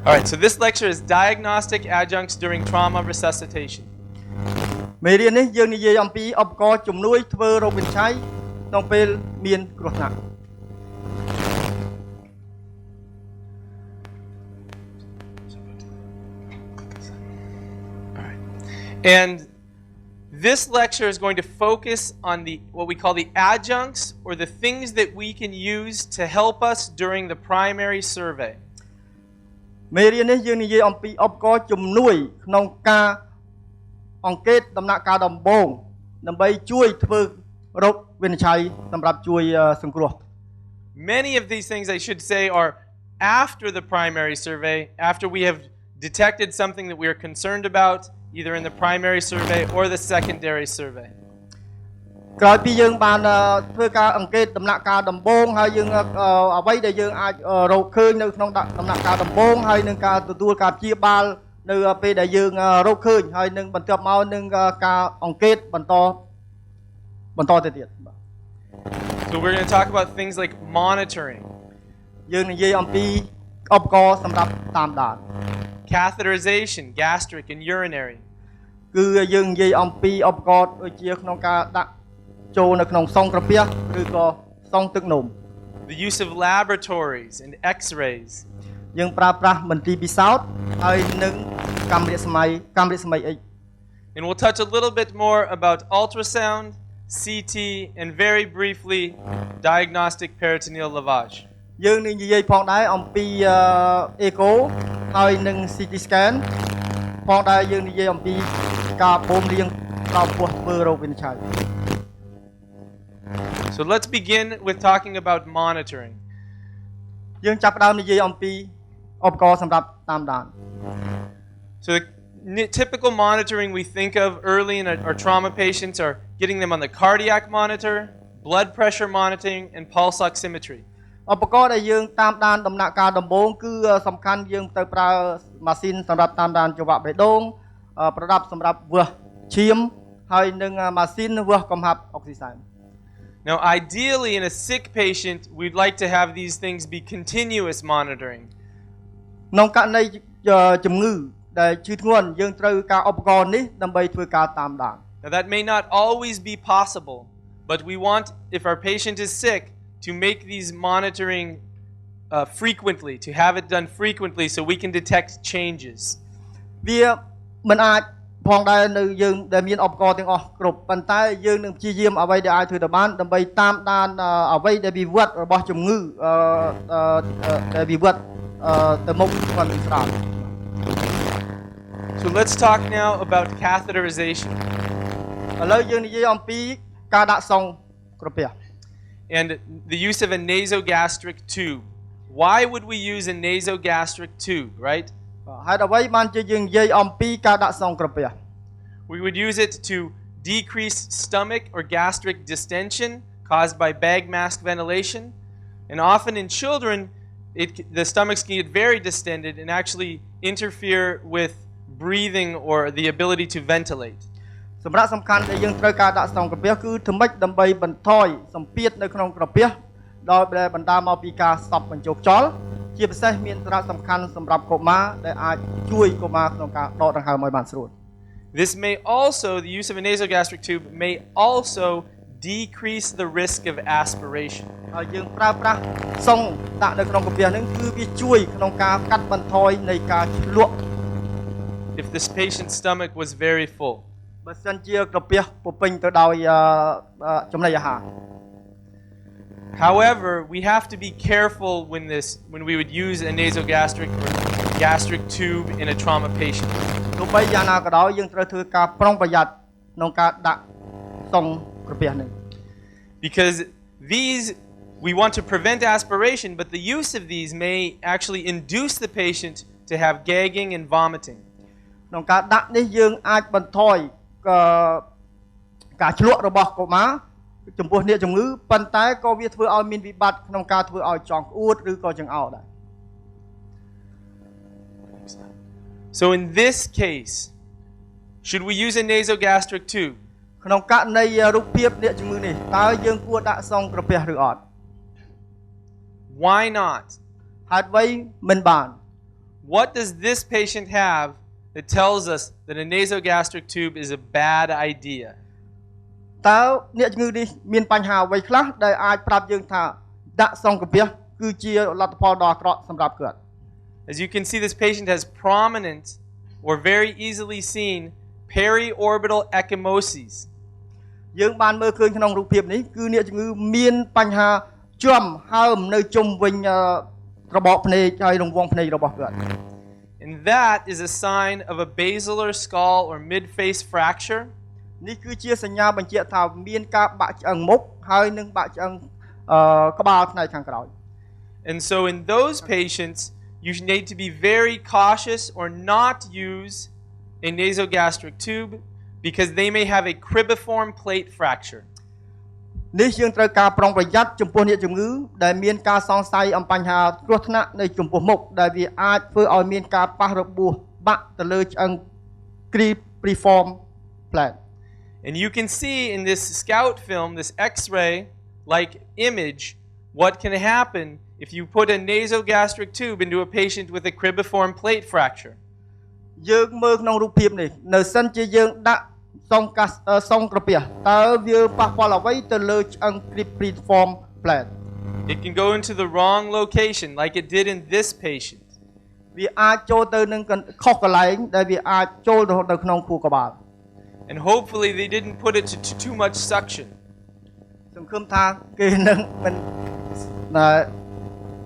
All right, so this lecture is Diagnostic Adjuncts during Trauma Resuscitation. មេរៀននេះយើងនិយាយអំពីឧបករណ៍ជំនួយធ្វើរោគវិនិច្ឆ័យក្នុងពេលមានគ្រោះថ្នាក់ And this lecture is going to focus on what we call the adjuncts, or the things that we can use to help us during the primary survey. មេរៀននេះយើងនិយាយអំពីឧបករណ៍ជំនួយក្នុងការអង្កេតដំណាក់កាលដំបូងដើម្បីជួយធ្វើរោគវិនិច្ឆ័យសម្រាប់ជួយសង្គ្រោះ Many of these things, I should say, are after the primary survey, after we have detected something that we are concerned about, either in the primary survey or the secondary survey. ក្រោយពីយើងបានធ្វើការអង្កេតដំណាក់កាលដំបូងហើយយើងអ្វីដែលយើងអាចរកឃើញនៅក្នុងដំណាក់កាលដំបូងហើយនឹងការទទួលការព្យាបាលនៅពេលដែលយើងរកឃើញហើយនឹងបន្ទាប់មកនឹងការអង្កេតបន្តទៅទៀត So we're going to talk about things like monitoring. យើងនិយាយអំពីឧបករណ៍សម្រាប់តាមដាន Catheterization, gastric and urinary. គឺយើងនិយាយអំពីឧបករណ៍ដូចជាក្នុងការដាក់ចូលនៅក្នុងសង្ក្រពះឬក៏សង្ទឹកនោម The use of laboratories and x-rays. យើងប្រើប្រាស់មន្ទីរពិសោធន៍ហើយនឹងកាមេរ៉ាស្មៃ X. And we'll touch a little bit more about ultrasound, CT, and very briefly, diagnostic peritoneal lavage. យើងនឹងនិយាយផងដែរអំពីអេកូហើយនឹង CT scan ផងដែរយើងនិយាយអំពីការបូមរាងក្រោមពោះធ្វើរោគវិនិច្ឆ័យ So let's begin with talking about monitoring. យើងចាប់ផ្ដើមនិយាយអំពីឧបករណ៍សម្រាប់តាមដាន So the typical monitoring we think of early in our trauma patients are getting them on the cardiac monitor, blood pressure monitoring, and pulse oximetry. ឧបករណ៍ដែលយើងតាមដានដំណាក់កាលដំបូងគឺសំខាន់យើងទៅប្រើម៉ាស៊ីនសម្រាប់តាមដានចង្វាក់បេះដូងប្រដាប់សម្រាប់វាស់ឈាមហើយនឹងម៉ាស៊ីនវាស់កំហាប់អុកស៊ីសែន Now ideally in a sick patient we'd like to have these things be continuous monitoring. ក្នុងករណីជំងឺដែលឈឺធ្ងន់យើងត្រូវការឧបករណ៍នេះដើម្បីធ្វើការតាមដាន Now that may not always be possible, but we want, if our patient is sick, to make these monitoring frequently, to have it done frequently so we can detect changes. វាមិនអាចផងដែរនៅយើងដែលមានឧបករណ៍ទាំងអស់គ្រប់ប៉ុន្តែយើងនឹងព្យាយាមអ្វីដែលអាចធ្វើទៅបានដើម្បីតាមដានអ្វីដែលវិវត្តរបស់ជំងឺដែលវិវត្តទៅមុខគាត់ស្រាប់ So let's talk now about catheterization. ឥឡូវយើងនិយាយអំពីការដាក់សង្ក្រពះ And the use of a nasogastric tube. Why would we use a nasogastric tube, right? ហេតុអ្វីបានជាយើងនិយាយអំពីការដាក់សង្ក្រពះ We would use it to decrease stomach or gastric distension caused by bag mask ventilation. And often in children, the stomachs can get very distended and actually interfere with breathing or the ability to ventilate. សម្រាប់សំខាន់ដែលយើងត្រូវការដាក់សង្ក្រពះគឺធ្វើម៉េចដើម្បីបន្ថយសម្ពាធនៅក្នុងក្រពះដោយបណ្ដាលមកពីការសប់បញ្ចូលខ្យល់ជាពិសេសមានសារៈសំខាន់សម្រាប់កុមារដែលអាចជួយកុមារក្នុងការដកដង្ហើមឲ្យបានស្រួល This may also, the use of a nasogastric tube may also decrease the risk of aspiration. ហើយយើងប្រើប្រាស់សង្ដាក់នៅក្នុងក្រពះហ្នឹងគឺវាជួយក្នុងការកាត់បន្ថយនៃការឆ្លក់ If this patient's stomach was very full. បើសិនជាក្រពះពោពេញទៅដោយចំណីអាហារ However, we have to be careful when we would use a nasogastric or gastric tube in a trauma patient. ទោះបីយ៉ាងណាក៏ដោយយើងត្រូវធ្វើការប្រុងប្រយ័ត្នក្នុងការដាក់សង្ក្រពះនេះ Because we want to prevent aspiration, but the use of these may actually induce the patient to have gagging and vomiting. ក្នុងការដាក់នេះយើងអាចបន្ថយការឆ្លក់របស់កុមារចំពោះអ្នកជំងឺប៉ុន្តែក៏វាធ្វើឲ្យមានវិបត្តិក្នុងការធ្វើឲ្យចង់ក្អួតឬក៏ចង្អោរដែរ So in this case, should we use a nasogastric tube? ក្នុងករណីរូបភាពអ្នកជំងឺនេះតើយើងគួរដាក់សង្ក្រពះឬអត់ Why not? ហេតុអ្វីមិនបាន what does this patient have that tells us that a nasogastric tube is a bad idea? តើអ្នកជំងឺនេះមានបញ្ហាអ្វីខ្លះដែលអាចប្រាប់យើងថាដាក់សង្ក្រពាសគឺជាលទ្ធផលដ៏អាក្រក់សម្រាប់គាត់ As you can see, this patient has prominent or very easily seen periorbital ecchymoses. យើងបានមើលឃើញក្នុងរូបភាពនេះគឺអ្នកជំងឺមានបញ្ហាជាំហើមនៅជុំវិញរបបភ្នែកហើយរង្វង់ភ្នែករបស់គាត់ And that is a sign of a basilar skull or mid-face fracture. នេះគឺជាសញ្ញាបញ្ជាក់ថាមានការបាក់ឆ្អឹងមុខហើយនឹងបាក់ឆ្អឹងក្បាលផ្នែកខាងក្រោយ And so in those patients, you need to be very cautious or not use a nasogastric tube because they may have a cribiform plate fracture. នេះយើងត្រូវការប្រុងប្រយ័ត្នចំពោះអ្នកជំងឺដែលមានការសង្ស័យអំបញ្ហាគ្រោះថ្នាក់នៅចំពោះមុខដែលវាអាចធ្វើឲ្យមានការប៉ះរបួសបាក់ទៅលើឆ្អឹង cribiform plate. And you can see in this scout film, this X-ray like image, what can happen if you put a nasogastric tube into a patient with a cribiform plate fracture. យើងមើលក្នុងរូបភាពនេះនៅសិនជាយើងដាក់សង្ក្រពាសតើវាប៉ះពាល់អ្វីទៅលើឆ្អឹង cribiform plate. It can go into the wrong location like it did in this patient. វាអាចចូលទៅនឹងខុសកន្លែងដែលវាអាចចូលទៅក្នុងខួរក្បាល And hopefully they didn't put it to too much suction. សង្ឃឹមថាគេនឹងមិន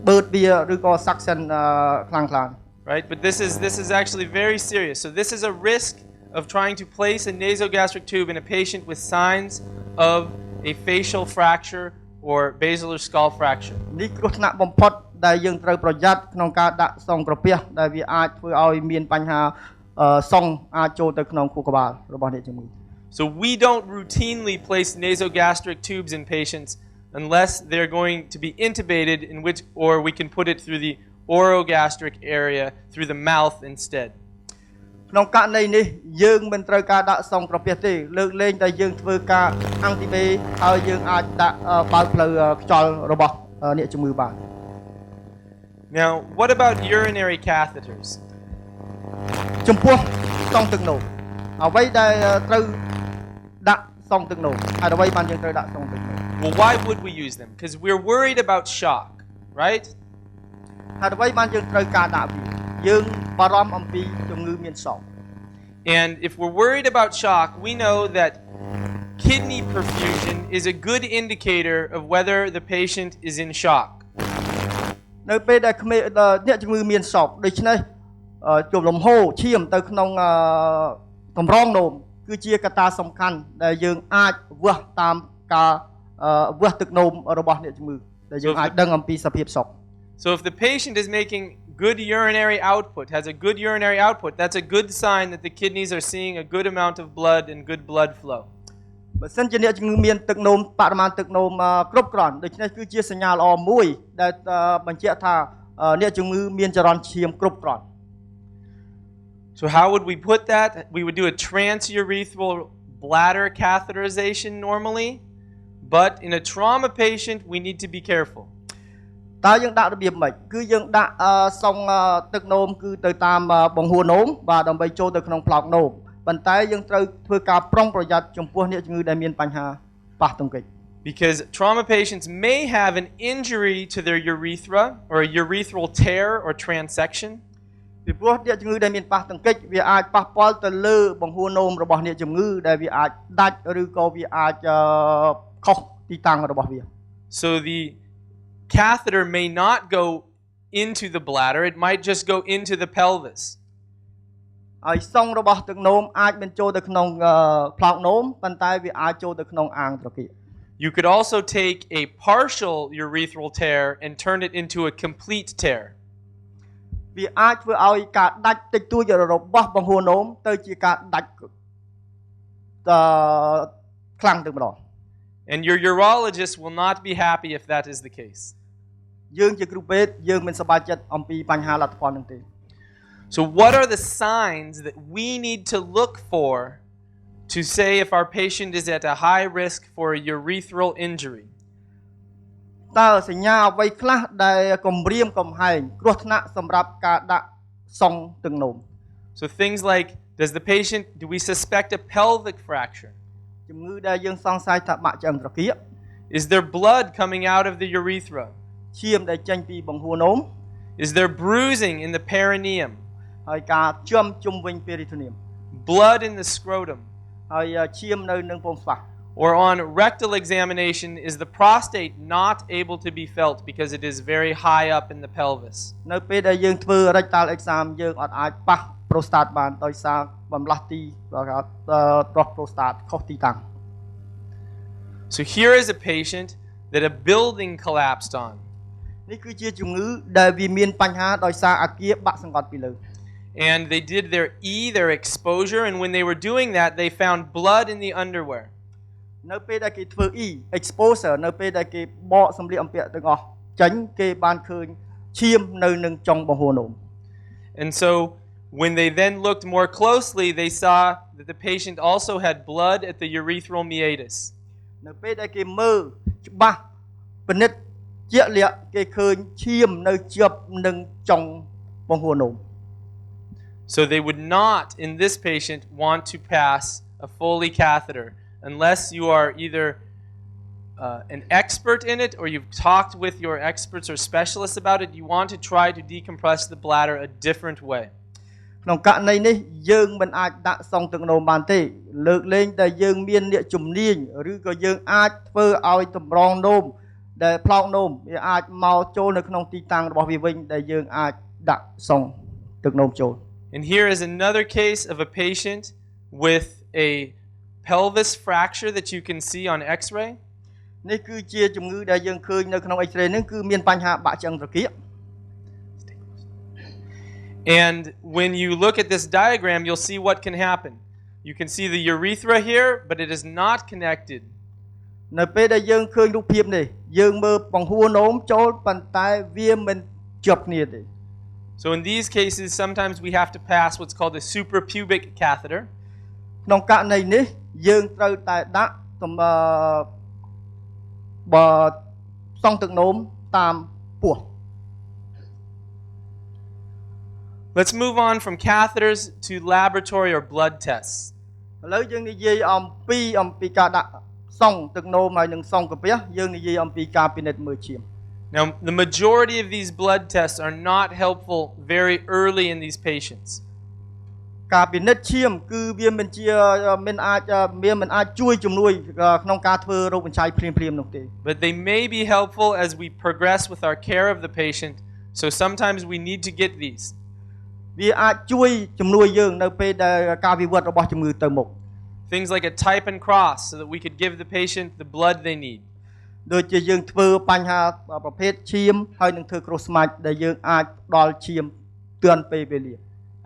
បើកវាឬក៏ suction ខ្លាំងៗ Right? But this is actually very serious. So this is a risk of trying to place a nasogastric tube in a patient with signs of a facial fracture or basilar skull fracture. នេះគ្រោះថ្នាក់បំផុតដែលយើងត្រូវប្រយ័ត្នក្នុងការដាក់សង្ក្រពាសដែលវាអាចធ្វើឲ្យមានបញ្ហាសង្ឃអាចចូលទៅក្នុងខួរក្បាលរបស់អ្នកជំងឺ So we don't routinely place nasogastric tubes in patients unless they're going to be intubated or we can put it through the orogastric area through the mouth instead. ក្នុងករណីនេះយើងមិនត្រូវការដាក់សង្ក្រពាសទេលើកលែងតែយើងធ្វើការ antibate ហើយយើងអាចដាក់បើកផ្លូវខ្យល់របស់អ្នកជំងឺបាន Now, what about urinary catheters? ចំពោះសង្ទឹកនោមអ្វីដែលត្រូវដាក់សង្ទឹកនោមហើយអ្វីបានយើងត្រូវដាក់សង្ទឹកនោម Well, why would we use them? Because we're worried about shock, right? ហើយអ្វីបានយើងត្រូវការដាក់វាយើងបារម្ភអំពីជំងឺមានសោក And if we're worried about shock, we know that kidney perfusion is a good indicator of whether the patient is in shock. នៅពេលដែលអ្នកជំងឺមានសោកដូច្នេះជប់លំហូរឈាមទៅក្នុងកម្រងនោមគឺជាកត្តាសំខាន់ដែលយើងអាចវាស់តាមការវាស់ទឹកនោមរបស់អ្នកជំងឺដែលយើងអាចដឹងអំពីសភាពសោក So if the patient is making good urinary output, has a good urinary output, that's a good sign that the kidneys are seeing a good amount of blood and good blood flow. បើសិនជាអ្នកជំងឺមានទឹកនោមបរិមាណទឹកនោមគ្រប់គ្រាន់ដូច្នេះគឺជាសញ្ញាល្អមួយដែលបញ្ជាក់ថាអ្នកជំងឺមានចរន្តឈាមគ្រប់គ្រាន់ So how would we put that? We would do a transurethral bladder catheterization normally, but in a trauma patient we need to be careful. តើយើងដាក់របៀបម៉េចគឺយើងដាក់សង្ទឹកនោមគឺទៅតាមបង្ហួរនោមបាទដើម្បីចូលទៅក្នុងប្លោកនោមប៉ុន្តែយើងត្រូវធ្វើការប្រុងប្រយ័ត្នចំពោះអ្នកជំងឺដែលមានបញ្ហាប៉ះទង្គិច Because trauma patients may have an injury to their urethra or a urethral tear or transection. ពីព្រោះអ្នកជំងឺដែលមានប៉ះទង្គិចវាអាចប៉ះពាល់ទៅលើបង្ហួរនោមរបស់អ្នកជំងឺដែលវាអាចដាច់ឬក៏វាអាចខុសទីតាំងរបស់វា So the catheter may not go into the bladder, it might just go into the pelvis. ហើយសង្របស់ទឹកនោមអាចបញ្ចូលទៅក្នុងប្លោកនោមប៉ុន្តែវាអាចចូលទៅក្នុងអាងត្រគាក You could also take a partial urethral tear and turn it into a complete tear. វាអាចធ្វើឲ្យការដាច់តិចតួចរបស់បង្ហួរនោមទៅជាការដាច់ខ្លាំងទៅម្ដង And your urologist will not be happy if that is the case. យើងជាគ្រូពេទ្យយើងមិនសប្បាយចិត្តអំពីបញ្ហាលទ្ធផលនោះទេ So what are the signs that we need to look for to say if our patient is at a high risk for a urethral injury? តើសញ្ញាអ្វីខ្លះដែលគំរាមកំហែងគ្រោះថ្នាក់សម្រាប់ការដាក់ សង់ទឹកនោម So things like, do we suspect a pelvic fracture? ជំងឺដែលយើងសង្ស័យថាបាក់ឆ្អឹងត្រគាក Is there blood coming out of the urethra? ឈាមដែលចេញពីបង្ហួរនោម Is there bruising in the perineum? ហើយការជាំជុំវិញ peritoneum Blood in the scrotum? ហើយឈាមនៅនឹងពងស្វា Or on rectal examination, is the prostate not able to be felt because it is very high up in the pelvis? នៅពេលដែលយើងធ្វើ rectal exam យើងអត់អាចប៉ះ prostate បានដោយសារបំលាស់ទីប្រោះ prostate ខុសទីតាំង So here is a patient that a building collapsed on. នេះគឺជាជំងឺដែលវាមានបញ្ហាដោយសារអាគារបាក់សង្កត់ពីលើ And they did their exposure, and when they were doing that, they found blood in the underwear. នៅពេលដែលគេធ្វើ exposure នៅពេលដែលគេបកសម្លៀកបំពាក់ទាំងអស់ចេញគេបានឃើញឈាមនៅនឹងចុងបង្ហួរនោម And so when they then looked more closely, they saw that the patient also had blood at the urethral meatus. នៅពេលដែលគេមើលច្បាស់ពិនិត្យជាក់លាក់គេឃើញឈាមនៅជាប់នឹងចុងបង្ហួរនោម So they would not, in this patient, want to pass a Foley catheter unless you are either an expert in it or you've talked with your experts or specialists about it. You want to try to decompress the bladder a different way. ក្នុងករណីនេះយើងមិនអាចដាក់សង់ទឹកនោមបានទេលើកលែងតែយើងមានអ្នកជំនាញឬក៏យើងអាចធ្វើឲ្យតម្រងនោមដែលផ្លោកនោមវាអាចមកចូលនៅក្នុងទីតាំងរបស់វាវិញដែលយើងអាចដាក់សង់ទឹកនោមចូល And here is another case of a patient with a pelvis fracture that you can see on X-ray. នេះគឺជាជំងឺដែលយើងឃើញនៅក្នុង X-ray នេះគឺមានបញ្ហាបាក់ឆ្អឹងត្រគាក And when you look at this diagram, you'll see what can happen. You can see the urethra here, but it is not connected. នៅពេលដែលយើងឃើញរូបភាពនេះយើងមើលបង្ហួរនោមចូលប៉ុន្តែវាមិនជាប់គ្នាទេ So in these cases, sometimes we have to pass what's called a suprapubic catheter. ក្នុងករណីនេះយើងត្រូវតែដាក់បើសង់ទឹកនោមតាមពោះ Let's move on from catheters to laboratory or blood tests. ឥឡូវយើងនិយាយអំពីការដាក់សង់ទឹកនោមហើយនឹងសង់កាពះយើងនិយាយអំពីការពិនិត្យមើលឈាម Now, the majority of these blood tests are not helpful very early in these patients. ការពិនិត្យឈាមគឺវាមិនអាចជួយជំនួយក្នុងការធ្វើរោគបញ្ឆ័យភ្លាមៗនោះទេ But they may be helpful as we progress with our care of the patient. So sometimes we need to get these. វាអាចជួយជំនួយយើងនៅពេលដែលការវិវត្តរបស់ជំងឺទៅមុខ Things like a type and cross so that we could give the patient the blood they need. ដូចជាយើងធ្វើបញ្ហាប្រភេទឈាមហើយនឹងធ្វើ cross match ដែលយើងអាចផ្ដល់ឈាមទាន់ពេលវេលា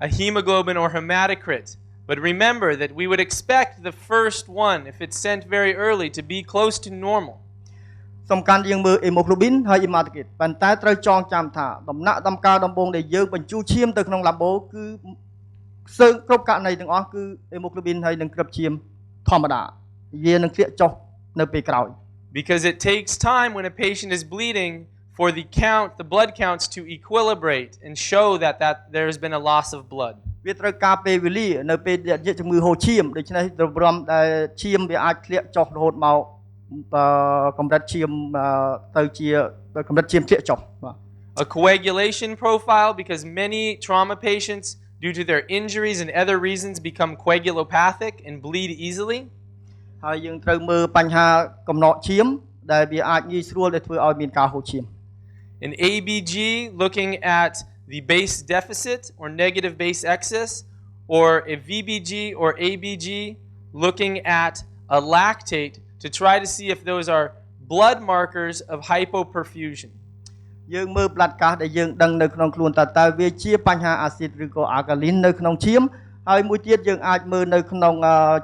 A hemoglobin or hematocrit. But remember that we would expect the first one, if it's sent very early, to be close to normal. សំខាន់យើងមើល hemoglobin ហើយ hematocrit ប៉ុន្តែត្រូវចងចាំថាដំណាក់ដំណើរដំបូងដែលយើងបញ្ជូលឈាមទៅក្នុង labo គឺគ្រប់ករណីទាំងអស់គឺ hemoglobin ហើយនឹងគ្រាប់ឈាមធម្មតាវានឹងធ្លាក់ចុះនៅពេលក្រោយ Because it takes time when a patient is bleeding for the blood counts to equilibrate and show that there has been a loss of blood. វាត្រូវការពេលវេលានៅពេលដែលជំងឺហូរឈាមដូច្នេះរំដែលឈាមវាអាចធ្លាក់ចុះរហូតមកកម្រិតឈាមទៅជាកម្រិតឈាមធ្លាក់ចុះ A coagulation profile, because many trauma patients due to their injuries and other reasons become coagulopathic and bleed easily. ហើយយើងត្រូវមើលបញ្ហាកំណកឈាមដែលវាអាចងាយស្រួលដែលធ្វើឲ្យមានការហូរឈាម An ABG looking at the base deficit or negative base excess, or a VBG or ABG looking at a lactate to try to see if those are blood markers of hypoperfusion. យើងមើល blood gas ដែលយើងដឹងនៅក្នុងខ្លួនតើវាជាបញ្ហាអាស៊ីតឬក៏ alkaline នៅក្នុងឈាមហើយមួយទៀតយើងអាចមើលនៅក្នុង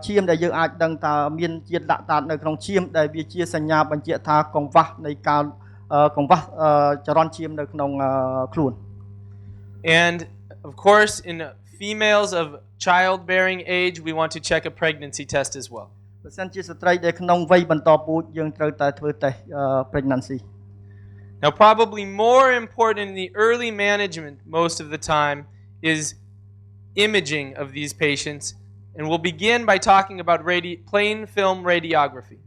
ឈាមដែលយើងអាចដឹងថាមានជាតិឡាក់តាតនៅក្នុងឈាមដែលវាជាសញ្ញាបញ្ជាក់ថាកង្វះនៃការកង្វះចរន្តឈាមនៅក្នុងខ្លួន And of course in females of childbearing age we want to check a pregnancy test as well. បើសិនជាស្ត្រីដែលក្នុងវ័យបន្តពូជយើងត្រូវតែធ្វើតេស្ត pregnancy. Now probably more important in the early management most of the time is imaging of these patients, and we'll begin by talking about plain film radiography.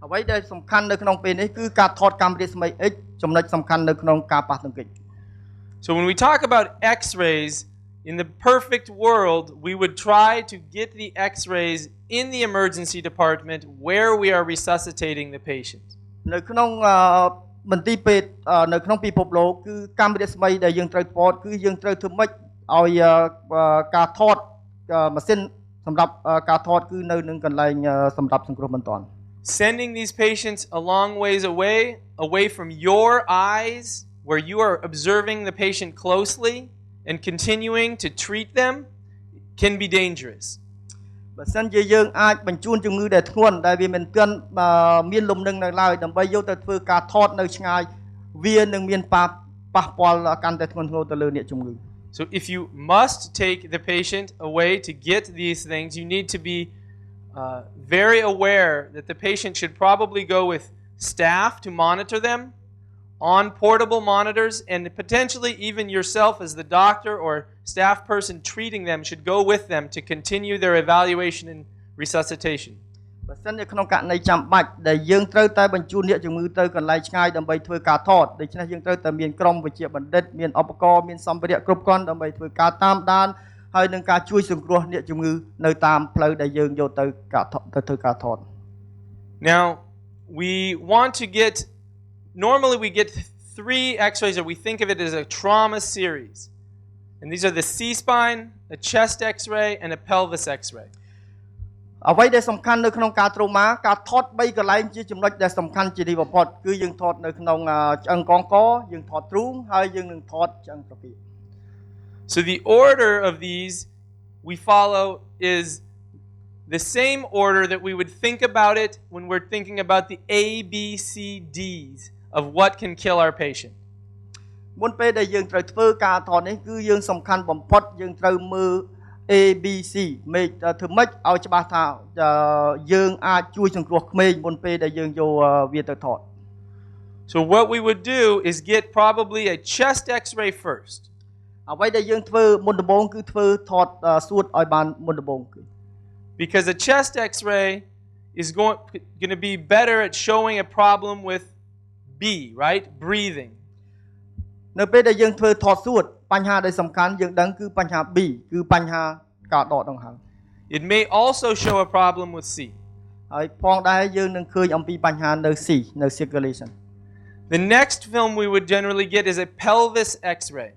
អ្វីដែលសំខាន់នៅក្នុងពេលនេះគឺការថតកាមេរ៉ាស្មី X ចំណុចសំខាន់នៅក្នុងការប៉ះទង្គិច So when we talk about X-rays, in the perfect world, we would try to get the X-rays in the emergency department where we are resuscitating the patient. នៅក្នុងមន្ទីរពេទ្យនៅក្នុងពិភពលោកគឺកាមេរ៉ាស្មីដែលយើងត្រូវថតគឺយើងត្រូវធ្វើម៉េចឲ្យការថតម៉ាស៊ីនសម្រាប់ការថតគឺនៅនឹងកន្លែងសម្រាប់សង្គ្រោះបន្ទាន់ Sending these patients a long ways away from your eyes, where you are observing the patient closely and continuing to treat them, can be dangerous. បើសិនជាយើងអាចបញ្ជូនជំងឺដែលធ្ងន់ដែលវាមិនទាន់មានលំនឹងនៅឡើយដើម្បីយកទៅធ្វើការថតនៅឆ្ងាយវានឹងមានប៉ះពាល់កាន់តែធ្ងន់ធ្ងរទៅលើអ្នកជំងឺ So if you must take the patient away to get these things, you need to be very aware that the patient should probably go with staff to monitor them on portable monitors, and potentially even yourself as the doctor or staff person treating them should go with them to continue their evaluation and resuscitation. បើសិនជាក្នុងករណីចាំបាច់ដែលយើងត្រូវតែបញ្ជូនអ្នកជំងឺទៅកន្លែងឆ្ងាយដើម្បីធ្វើការថតដូច្នេះយើងត្រូវតែមានក្រុមវិជ្ជាបណ្ឌិតមានឧបករណ៍មានសម្ភារៈគ្រប់គ្រាន់ដើម្បីធ្វើការតាមដានហើយនឹងការជួយសង្គ្រោះអ្នកជំងឺនៅតាមផ្លូវដែលយើងយកទៅធ្វើការថត Now we want to get normally we get 3 X-rays, or we think of it as a trauma series. And these are the C-spine, a chest X-ray, and a pelvis X-ray. អ្វីដែលសំខាន់នៅក្នុងការ trauma ការថត3កន្លែងជាចំណុចដែលសំខាន់ជាទីបំផុតគឺយើងថតនៅក្នុងឆ្អឹងកងកយើងថតទ្រូងហើយយើងនឹងថតឆ្អឹងត្រគាក So the order of these we follow is the same order that we would think about it when we're thinking about the ABCDs of what can kill our patient. មុនពេលដែលយើងត្រូវធ្វើការថតនេះគឺយើងសំខាន់បំផុតយើងត្រូវមើល ABC មេឃធ្វើម៉េចឲ្យច្បាស់ថាយើងអាចជួយសង្គ្រោះក្មេងមុនពេលដែលយើងយកវាទៅថត So what we would do is get probably a chest X-ray first. អ្វីដែលយើងធ្វើមុនដំបូងគឺធ្វើថតសួតឲ្យបានមុនដំបូងគឺ Because a chest X-ray is going to be better at showing a problem with B, right? Breathing. នៅពេលដែលយើងធ្វើថតសួតបញ្ហាដែលសំខាន់យើងដឹងគឺបញ្ហា B គឺបញ្ហាការដកដង្ហើម It may also show a problem with C. ហើយផងដែរយើងនឹងឃើញអំពីបញ្ហានៅ C នៅ circulation. The next film we would generally get is a pelvis X-ray.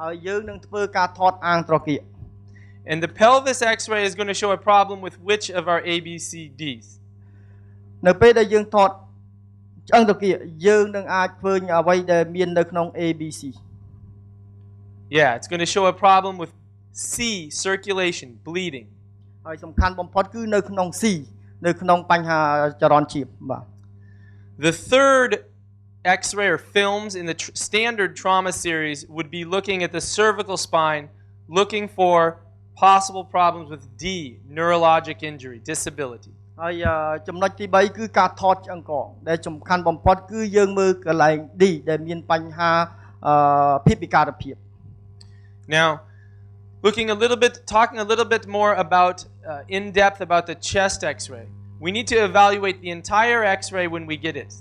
ហើយយើងនឹងធ្វើការថតអាងត្រគាក And the pelvis X-ray is going to show a problem with which of our ABCDs? នៅពេលដែលយើងថតឆ្អឹងត្រគាកយើងនឹងអាចឃើញអ្វីដែលមាននៅក្នុង ABC. Yeah, it's going to show a problem with C, circulation, bleeding. ហើយសំខាន់បំផុតគឺនៅក្នុង C នៅក្នុងបញ្ហាចរន្តឈាមបាទ The third X-ray or films in the standard trauma series would be looking at the cervical spine, looking for possible problems with D, neurologic injury, disability. ហើយចំណុចទី3គឺការថតឆ្អឹងកដែលសំខាន់បំផុតគឺយើងមើលកន្លែង D ដែលមានបញ្ហាភាពពិការភាព Now, talking a little bit more about in depth about the chest X-ray. We need to evaluate the entire X-ray when we get it.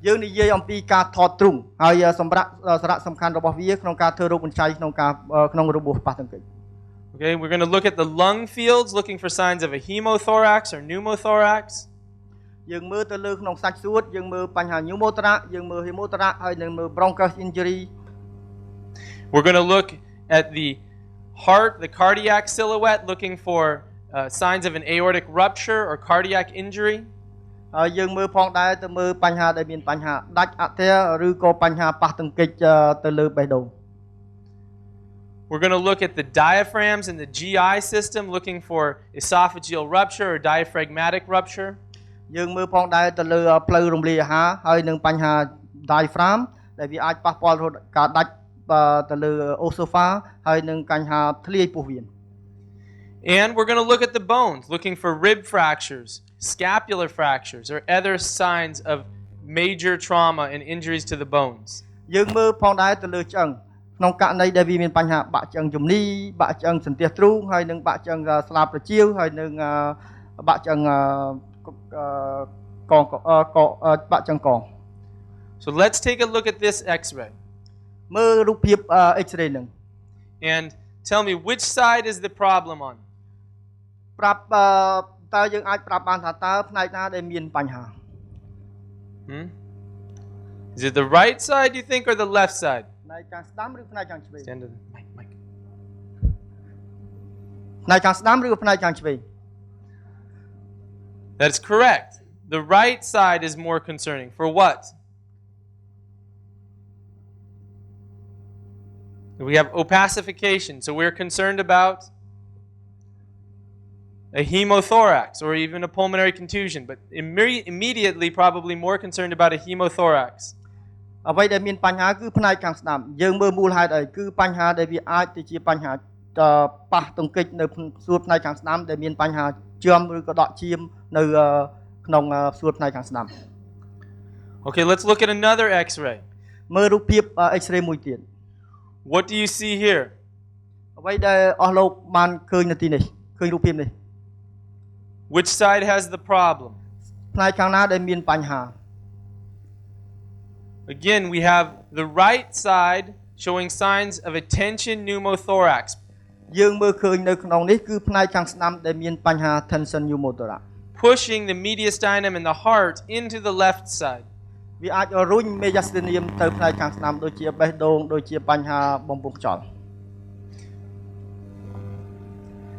យើងនិយាយអំពីការថតទ្រូងហើយសម្រាប់សារៈសំខាន់របស់វាក្នុងការធ្វើរោគវិនិច្ឆ័យក្នុងរបួសប៉ះទង្គិច Okay, we're going to look at the lung fields, looking for signs of a hemothorax or pneumothorax. យើងមើលទៅលើក្នុងសាច់សួតយើងមើលបញ្ហា pneumothorax យើងមើល hemothorax ហើយនឹងមើល bronchus injury. We're going to look at the heart, the cardiac silhouette, looking for signs of an aortic rupture or cardiac injury. ហើយយើងមើលផងដែរទៅមើលបញ្ហាដែលមានបញ្ហាដាច់អធិឬក៏បញ្ហាប៉ះទង្គិចទៅលើបេះដូង We're going to look at the diaphragms in the GI system, looking for esophageal rupture or diaphragmatic rupture. យើងមើលផងដែរទៅលើផ្លូវរំលាយអាហារហើយនឹងបញ្ហា diaphragm ដែលវាអាចប៉ះពាល់ការដាច់ទៅលើ esophagus ហើយនឹងបញ្ហាធ្លាយពោះវៀន And we're going to look at the bones, looking for rib fractures, scapular fractures, or other signs of major trauma and injuries to the bones. យើងមើលផងដែរទៅលើឆ្អឹង ក្នុងករណីដែលវាមានបញ្ហាបាក់ឆ្អឹងជំនីបាក់ឆ្អឹងសន្ទះទ្រូងហើយនឹងបាក់ឆ្អឹងស្លាបប្រជាវហើយនឹងបាក់ឆ្អឹងបាក់ឆ្អឹងកង So let's take a look at this X-ray. មើលរូបភាព X-ray នឹង And tell me which side is the problem on. ប្រាប់តើយើងអាចប្រាប់បានថាតើផ្នែកណាដែលមានបញ្ហា Is it the right side you think or the left side? ផ្នែកខាងស្ដាំឬផ្នែកខាងឆ្វេង Stand to the mic. ផ្នែកខាងស្ដាំឬផ្នែកខាងឆ្វេង That's correct. The right side is more concerning. For what? We have opacification, so we're concerned about a hemothorax or even a pulmonary contusion, but immediately probably more concerned about a hemothorax. អ្វីដែលមានបញ្ហាគឺផ្នែកខាងស្ដាំយើងមើលមូលហេតុអីគឺបញ្ហាដែលវាអាចទៅជាបញ្ហាប៉ះទង្គិចនៅសួតផ្នែកខាងស្ដាំដែលមានបញ្ហាជាំឬក៏ដកឈាមនៅក្នុងសួតផ្នែកខាងស្ដាំ Okay, let's look at another X-ray. មើលរូបភាព X-ray មួយទៀត What do you see here? អ្វីដែលអស់លោកបានឃើញនៅទីនេះឃើញរូបភាពនេះ Which side has the problem? ផ្នែកខាងណាដែលមានបញ្ហា Again, we have the right side showing signs of a tension pneumothorax. យើងមើលឃើញនៅក្នុងនេះគឺផ្នែកខាងស្ដាំដែលមានបញ្ហា tension pneumothorax pushing the mediastinum and the heart into the left side. វាអាចរុញ mediastinum ទៅផ្នែកខាងស្ដាំដូចជាបេះដូងដូចជាបញ្ហាបំពង់ខ្យល់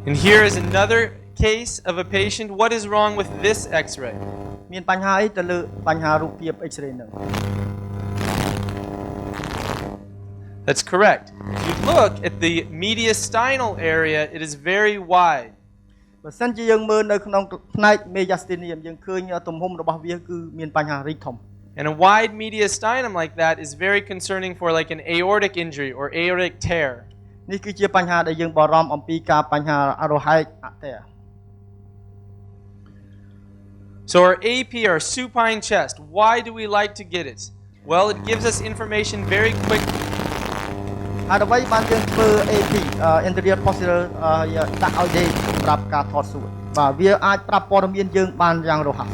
And here is another case of a patient. What is wrong with this X-ray? មានបញ្ហាអីទៅលើបញ្ហារូបភាព X-ray ហ្នឹង That's correct. If you look at the mediastinal area, it is very wide. បើសិនជាយើងមើលនៅក្នុងផ្នែក mediastinum យើងឃើញទំហំរបស់វាគឺមានបញ្ហារីកធំ And a wide mediastinum like that is very concerning for like an aortic injury or aortic tear. នេះគឺជាបញ្ហាដែលយើងបារម្ភអំពីការបញ្ហារហែកអតេ So our AP, our supine chest, why do we like to get it? Well, it gives us information very quickly. ហើយអ្វីបានយើងធ្វើ AP anterior posterior ដាក់ឲ្យដេកសម្រាប់ការថតសួតបាទវាអាចប្រាប់ព័ត៌មានយើងបានយ៉ាងរហ័ស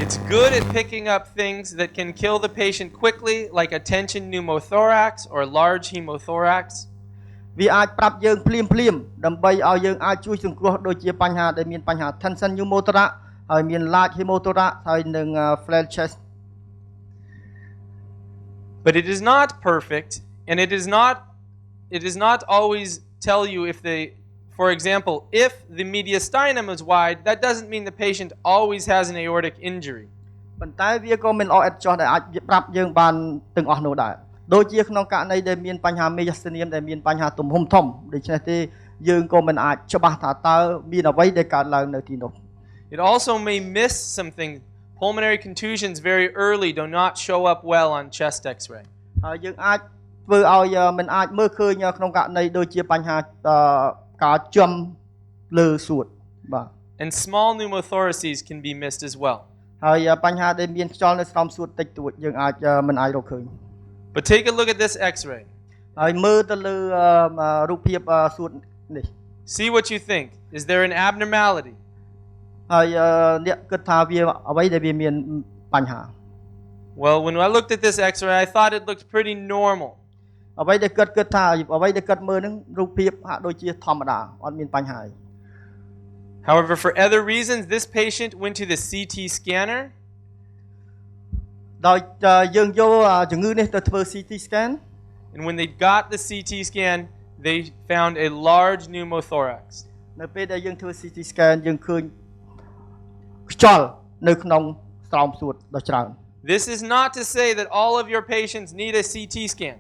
It's good at picking up things that can kill the patient quickly, like a tension pneumothorax or large hemothorax. វាអាចប្រាប់យើងភ្លាមដើម្បីឲ្យយើងអាចជួយសង្គ្រោះដូចជាបញ្ហាដែលមានបញ្ហា tension pneumothorax ហើយមាន large hemothorax ហើយនឹង flail chest. But it is not perfect, and it is not always tell you if they, for example, if the mediastinum is wide, that doesn't mean the patient always has an aortic injury. ប៉ុន្តែវាក៏មិនល្អឥតខ្ចោះដែលអាចប្រាប់យើងបានទាំងអស់នោះដែរដូចជាក្នុងករណីដែលមានបញ្ហា mediastinum ដែលមានបញ្ហាទំហំធំដូច្នេះទេយើងក៏មិនអាចច្បាស់ថាតើមានអ្វីដែលកើតឡើងនៅទីនោះ It also may miss something. Pulmonary contusions very early do not show up well on chest X-ray. ហើយយើងអាចធ្វើឲ្យមិនអាចមើលឃើញក្នុងករណីដូចជាបញ្ហាការចំលើសួតបាទ And small pneumothoraces can be missed as well. ហើយបញ្ហាដែលមានខ្យល់នៅស្រោមសួតតិចតួចយើងអាចមិនអាចរកឃើញ But take a look at this X-ray. ហើយមើលទៅលើរូបភាពសួតនេះ See what you think. Is there an abnormality? ហើយអ្នកគិតថាវាអ្វីដែលវាមានបញ្ហា Well, when I looked at this X-ray, I thought it looked pretty normal. អ្វីដែលគិតថាអ្វីដែលគិតមើលហ្នឹងរូបភាពហាក់ដូចជាធម្មតាអត់មានបញ្ហាអី However, for other reasons, this patient went to the CT scanner. ដោយយើងយកជំងឺនេះទៅធ្វើ CT scan And when they got the CT scan, they found a large pneumothorax. នៅពេលដែលយើងធ្វើ CT scan យើងឃើញខ្យល់នៅក្នុងស្រោមសួតដ៏ច្រើន This is not to say that all of your patients need a CT scan.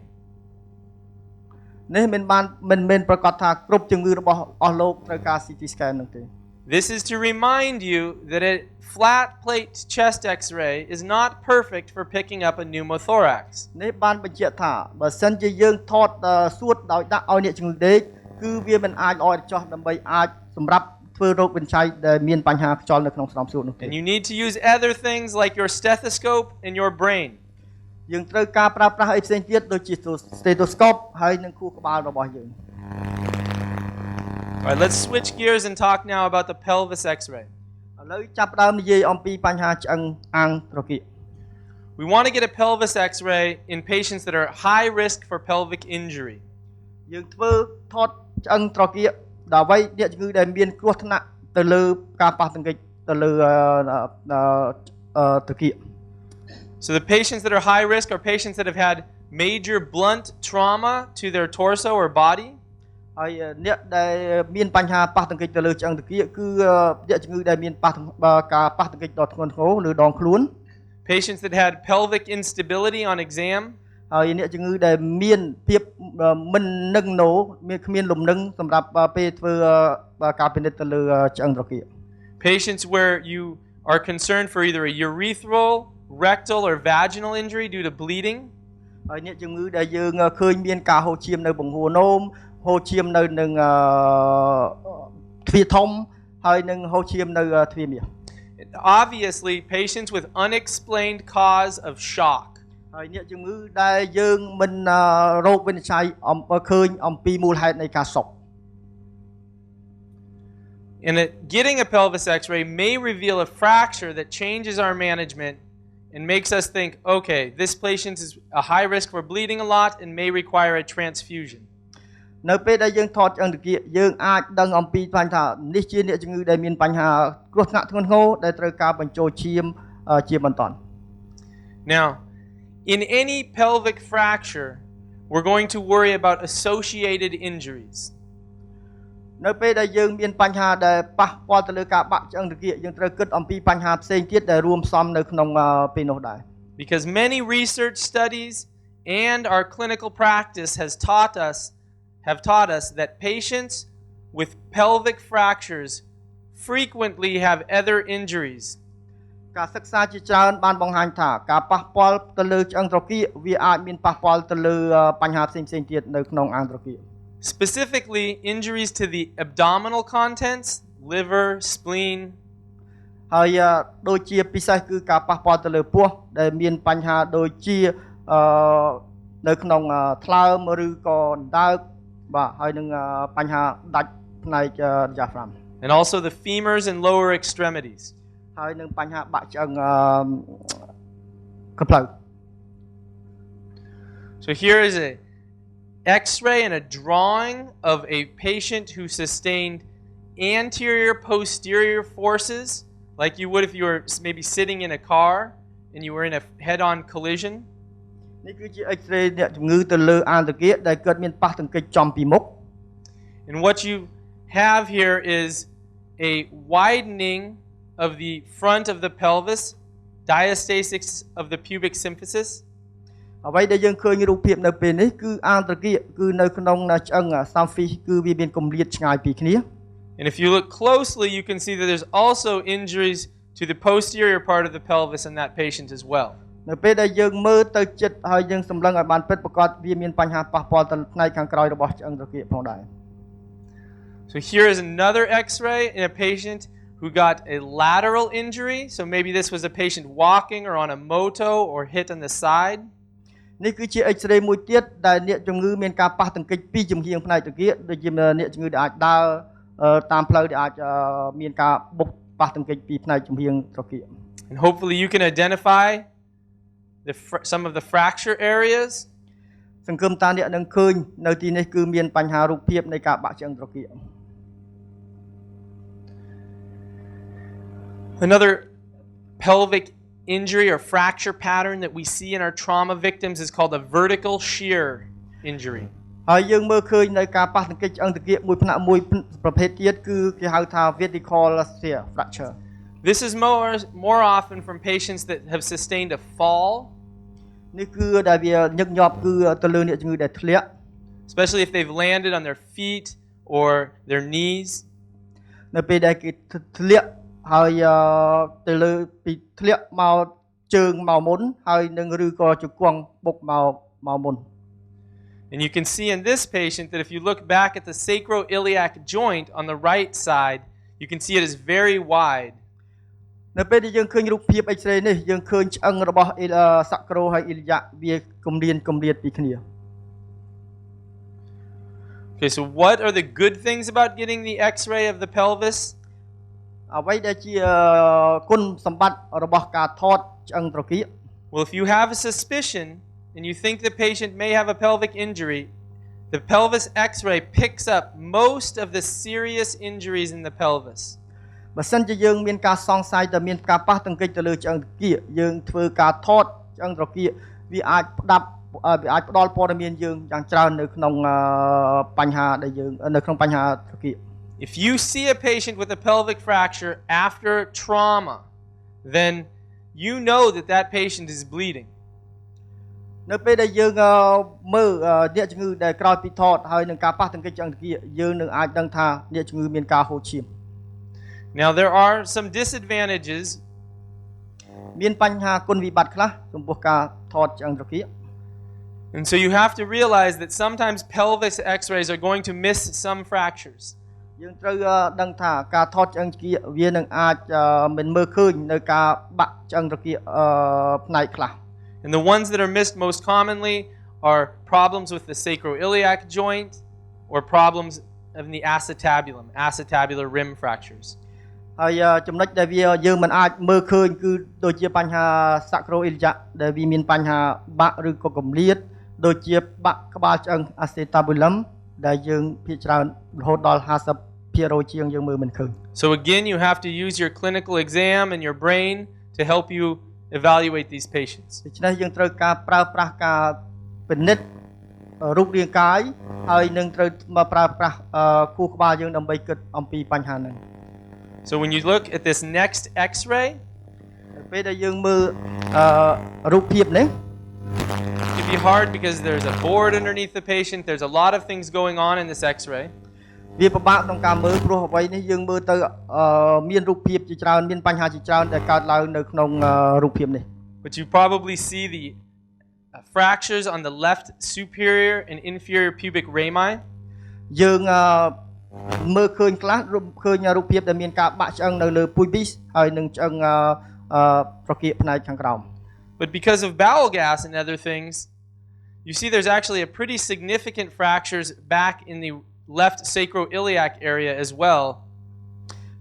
នេះមិនមែនប្រកាសថាគ្រប់ជំងឺរបស់អស់លោកត្រូវការ CT scan នោះទេ This is to remind you that a flat plate chest X-ray is not perfect for picking up a pneumothorax. នេះបានបញ្ជាក់ថាបើសិនជាយើងថតសួតដោយដាក់ឲ្យអ្នកជំងឺដេកគឺវាមិនអាចល្អឥតខ្ចោះដើម្បីអាចសម្រាប់ធ្វើរោគវិនិច្ឆ័យដែលមានបញ្ហាខ្យល់នៅក្នុងស្រោមសួតនោះទេ And you need to use other things like your stethoscope and your brain. យើងត្រូវការប្រើប្រាស់អីផ្សេងទៀតដូចជា stethoscope ហើយនឹងខួរក្បាលរបស់យើង All right, let's switch gears and talk now about the pelvis X-ray. ឥឡូវចាប់ផ្ដើមនិយាយអំពីបញ្ហាឆ្អឹងអាងត្រគាក We want to get a pelvis X-ray in patients that are high risk for pelvic injury. យើងធ្វើថតឆ្អឹងត្រគាកដើម្បីអ្នកជំងឺដែលមានគ្រោះថ្នាក់ទៅលើការប៉ះទង្គិចទៅលើត្រគាក So the patients that are high risk are patients that have had major blunt trauma to their torso or body. ហើយអ្នកដែលមានបញ្ហាប៉ះទង្គិចទៅលើឆ្អឹងត្រគាកគឺអ្នកជំងឺដែលមានការប៉ះទង្គិចដ៏ធ្ងន់ធ្ងរលើដងខ្លួន Patients that had pelvic instability on exam. ហើយអ្នកជំងឺដែលមានភាពមិននឹងណូមានគ្មានលំនឹងសម្រាប់ពេលធ្វើការពិនិត្យទៅលើឆ្អឹងត្រគាក Patients where you are concerned for either a urethral, rectal or vaginal injury due to bleeding. ហើយអ្នកជំងឺដែលយើងឃើញមានការហូរឈាមនៅបង្ហូរនោមហូរឈាមនៅនឹងទ្វារធំហើយនឹងហូរឈាមនៅទ្វារមាស Obviously, patients with unexplained cause of shock. ហើយអ្នកជំងឺដែលយើងមិនរោគវិនិច្ឆ័យឃើញអំពីមូលហេតុនៃការសោក And getting a pelvis X-ray may reveal a fracture that changes our management and makes us think, okay, this patient is a high risk for bleeding a lot and may require a transfusion. នៅពេលដែលយើងថតឆ្អឹងត្រគាកយើងអាចដឹងអំពីបញ្ហានេះជាអ្នកជំងឺដែលមានបញ្ហាគ្រោះថ្នាក់ធ្ងន់ធ្ងរដែលត្រូវការបញ្ចូលឈាមជាបន្ត Now, in any pelvic fracture, we're going to worry about associated injuries. នៅពេលដែលយើងមានបញ្ហាដែលប៉ះពាល់ទៅលើការបាក់ឆ្អឹងត្រគាកយើងត្រូវគិតអំពីបញ្ហាផ្សេងទៀតដែលរួមផ្សំនៅក្នុងពេលនោះដែរ Because many research studies and our clinical practice have taught us that patients with pelvic fractures frequently have other injuries. ការសិក្សាជាច្រើនបានបង្ហាញថាការប៉ះពាល់ទៅលើឆ្អឹងត្រគាកវាអាចមានប៉ះពាល់ទៅលើបញ្ហាផ្សេងៗទៀតនៅក្នុងអាងត្រគាក Specifically, injuries to the abdominal contents, liver, spleen. ហើយដូចជាពិសេសគឺការប៉ះពាល់ទៅលើពោះដែលមានបញ្ហាដូចជានៅក្នុងថ្លើមឬក៏អណ្ដើកបាទហើយនឹងបញ្ហាដាច់ផ្នែក diaphragm And also the femurs and lower extremities. ហើយនឹងបញ្ហាបាក់ឆ្អឹងកផ្លូវ So here is a X-ray and a drawing of a patient who sustained anterior posterior forces like you would if you were maybe sitting in a car and you were in a head-on collision. នេះគឺជា X-ray អ្នកជំងឺទៅលើអាងត្រគាកដែលគាត់មានប៉ះទង្គិចចំពីមុខ And what you have here is a widening of the front of the pelvis, diastasis of the pubic symphysis. អ្វីដែលយើងឃើញរូបភាពនៅពេលនេះគឺអាងត្រគាកគឺនៅក្នុងឆ្អឹង symphysis គឺវាមានគម្លាតឆ្ងាយពីគ្នា And if you look closely, you can see that there's also injuries to the posterior part of the pelvis in that patient as well. នៅពេលដែលយើងមើលទៅចិត្តហើយយើងសម្លឹងឲ្យបានពិតប្រាកដវាមានបញ្ហាប៉ះពាល់ទៅផ្នែកខាងក្រោយរបស់ឆ្អឹងត្រគាកផងដែរ So here is another X-ray in a patient who got a lateral injury. So maybe this was a patient walking or on a moto or hit on the side. នេះគឺជា X-ray មួយទៀតដែលអ្នកជំងឺមានការប៉ះទង្គិចពីចំហៀងផ្នែកត្រគាកដូចជាអ្នកជំងឺដែលអាចដើរតាមផ្លូវដែលអាចមានការបុកប៉ះទង្គិចពីផ្នែកចំហៀងត្រគាក And hopefully you can identify some of the fracture areas. សង្ឃឹមថាអ្នកនឹងឃើញនៅទីនេះគឺមានបញ្ហារូបភាពនៃការបាក់ឆ្អឹងត្រគាក Another pelvic injury or fracture pattern that we see in our trauma victims is called a vertical shear injury. ហើយយើងមើលឃើញនៅការប៉ះទង្គិចឆ្អឹងត្រគាកមួយផ្នែកមួយប្រភេទទៀតគឺគេហៅថា vertical shear fracture. This is more often from patients that have sustained a fall. នេះគឺដែលវាញឹកញាប់គឺទៅលើអ្នកជំងឺដែលធ្លាក់ Especially if they've landed on their feet or their knees. នៅពេលដែលគេធ្លាក់ហើយទៅលើពីធ្លាក់មកជើងមកមុនហើយនឹងឬក៏ជង្គង់បុកមកមុន And you can see in this patient that if you look back at the sacroiliac joint on the right side, you can see it is very wide. នៅពេលដែលយើងឃើញរូបភាព X-ray នេះយើងឃើញឆ្អឹងរបស់ Sacro ហើយ Iliac វាគម្រាមពីគ្នា Okay, so what are the good things about getting the X-ray of the pelvis? អ្វីដែលជាគុណសម្បត្តិរបស់ការថតឆ្អឹងត្រគាក Well, if you have a suspicion and you think the patient may have a pelvic injury, the pelvis X-ray picks up most of the serious injuries in the pelvis. បើសិនជាយើងមានការសង្ស័យតែមានការប៉ះទង្គិចទៅលើឆ្អឹងត្រគាកយើងធ្វើការថតឆ្អឹងត្រគាកវាអាចផ្ដល់ព័ត៌មានយើងយ៉ាងច្រើននៅក្នុងបញ្ហាដែលយើងនៅក្នុងបញ្ហាត្រគាក If you see a patient with a pelvic fracture after trauma, then you know that that patient is bleeding. នៅពេលដែលយើងមើលអ្នកជំងឺដែលក្រោយពីថតហើយនឹងការប៉ះទង្គិចឆ្អឹងត្រគាកយើងនឹងអាចដឹងថាអ្នកជំងឺមានការហូរឈាម Now there are some disadvantages. មានបញ្ហាគុណវិបត្តិខ្លះចំពោះការថតឆ្អឹងត្រគាក And so you have to realize that sometimes pelvis X-rays are going to miss some fractures. យើងត្រូវដឹងថាការថតឆ្អឹងត្រគាកវានឹងអាចមិនមើលឃើញនៅការបាក់ឆ្អឹងត្រគាកផ្នែកខ្លះ And the ones that are missed most commonly are problems with the sacroiliac joint or problems of the acetabular rim fractures. ហើយចំណុចដែលយើងមិនអាចមើលឃើញគឺដូចជាបញ្ហា sacroiliac ដែលវាមានបញ្ហាបាក់ឬក៏គម្លាតដូចជាបាក់ក្បាលឆ្អឹង acetabulum ដែលយើងភាគច្រើនរហូតដល់ 50% ជាងយើងមើលមិនឃើញ So again you have to use your clinical exam and your brain to help you evaluate these patients. ដូច្នេះយើងត្រូវការប្រើប្រាស់ការពិនិត្យរូបរាងកាយហើយនឹងត្រូវមកប្រើប្រាស់ខួរក្បាលយើងដើម្បីគិតអំពីបញ្ហាហ្នឹង So when you look at this next X-ray, ពេលដែលយើងមើលរូបភាពនេះ it can be hard because there's a board underneath the patient. There's a lot of things going on in this X-ray. វាពិបាកក្នុងការមើលព្រោះអ្វីនេះយើងមើលទៅមានរូបភាពជាច្រើនមានបញ្ហាជាច្រើនដែលកើតឡើងនៅក្នុងរូបភាពនេះ But you probably see the fractures on the left superior and inferior pubic rami. យើងមើលឃើញខ្លះឃើញរូបភាពដែលមានការបាក់ឆ្អឹងនៅលើ pubis ហើយនឹងឆ្អឹងត្រគាកផ្នែកខាងក្រោម But because of bowel gas and other things, you see there's actually a pretty significant fractures back in the left sacroiliac area as well.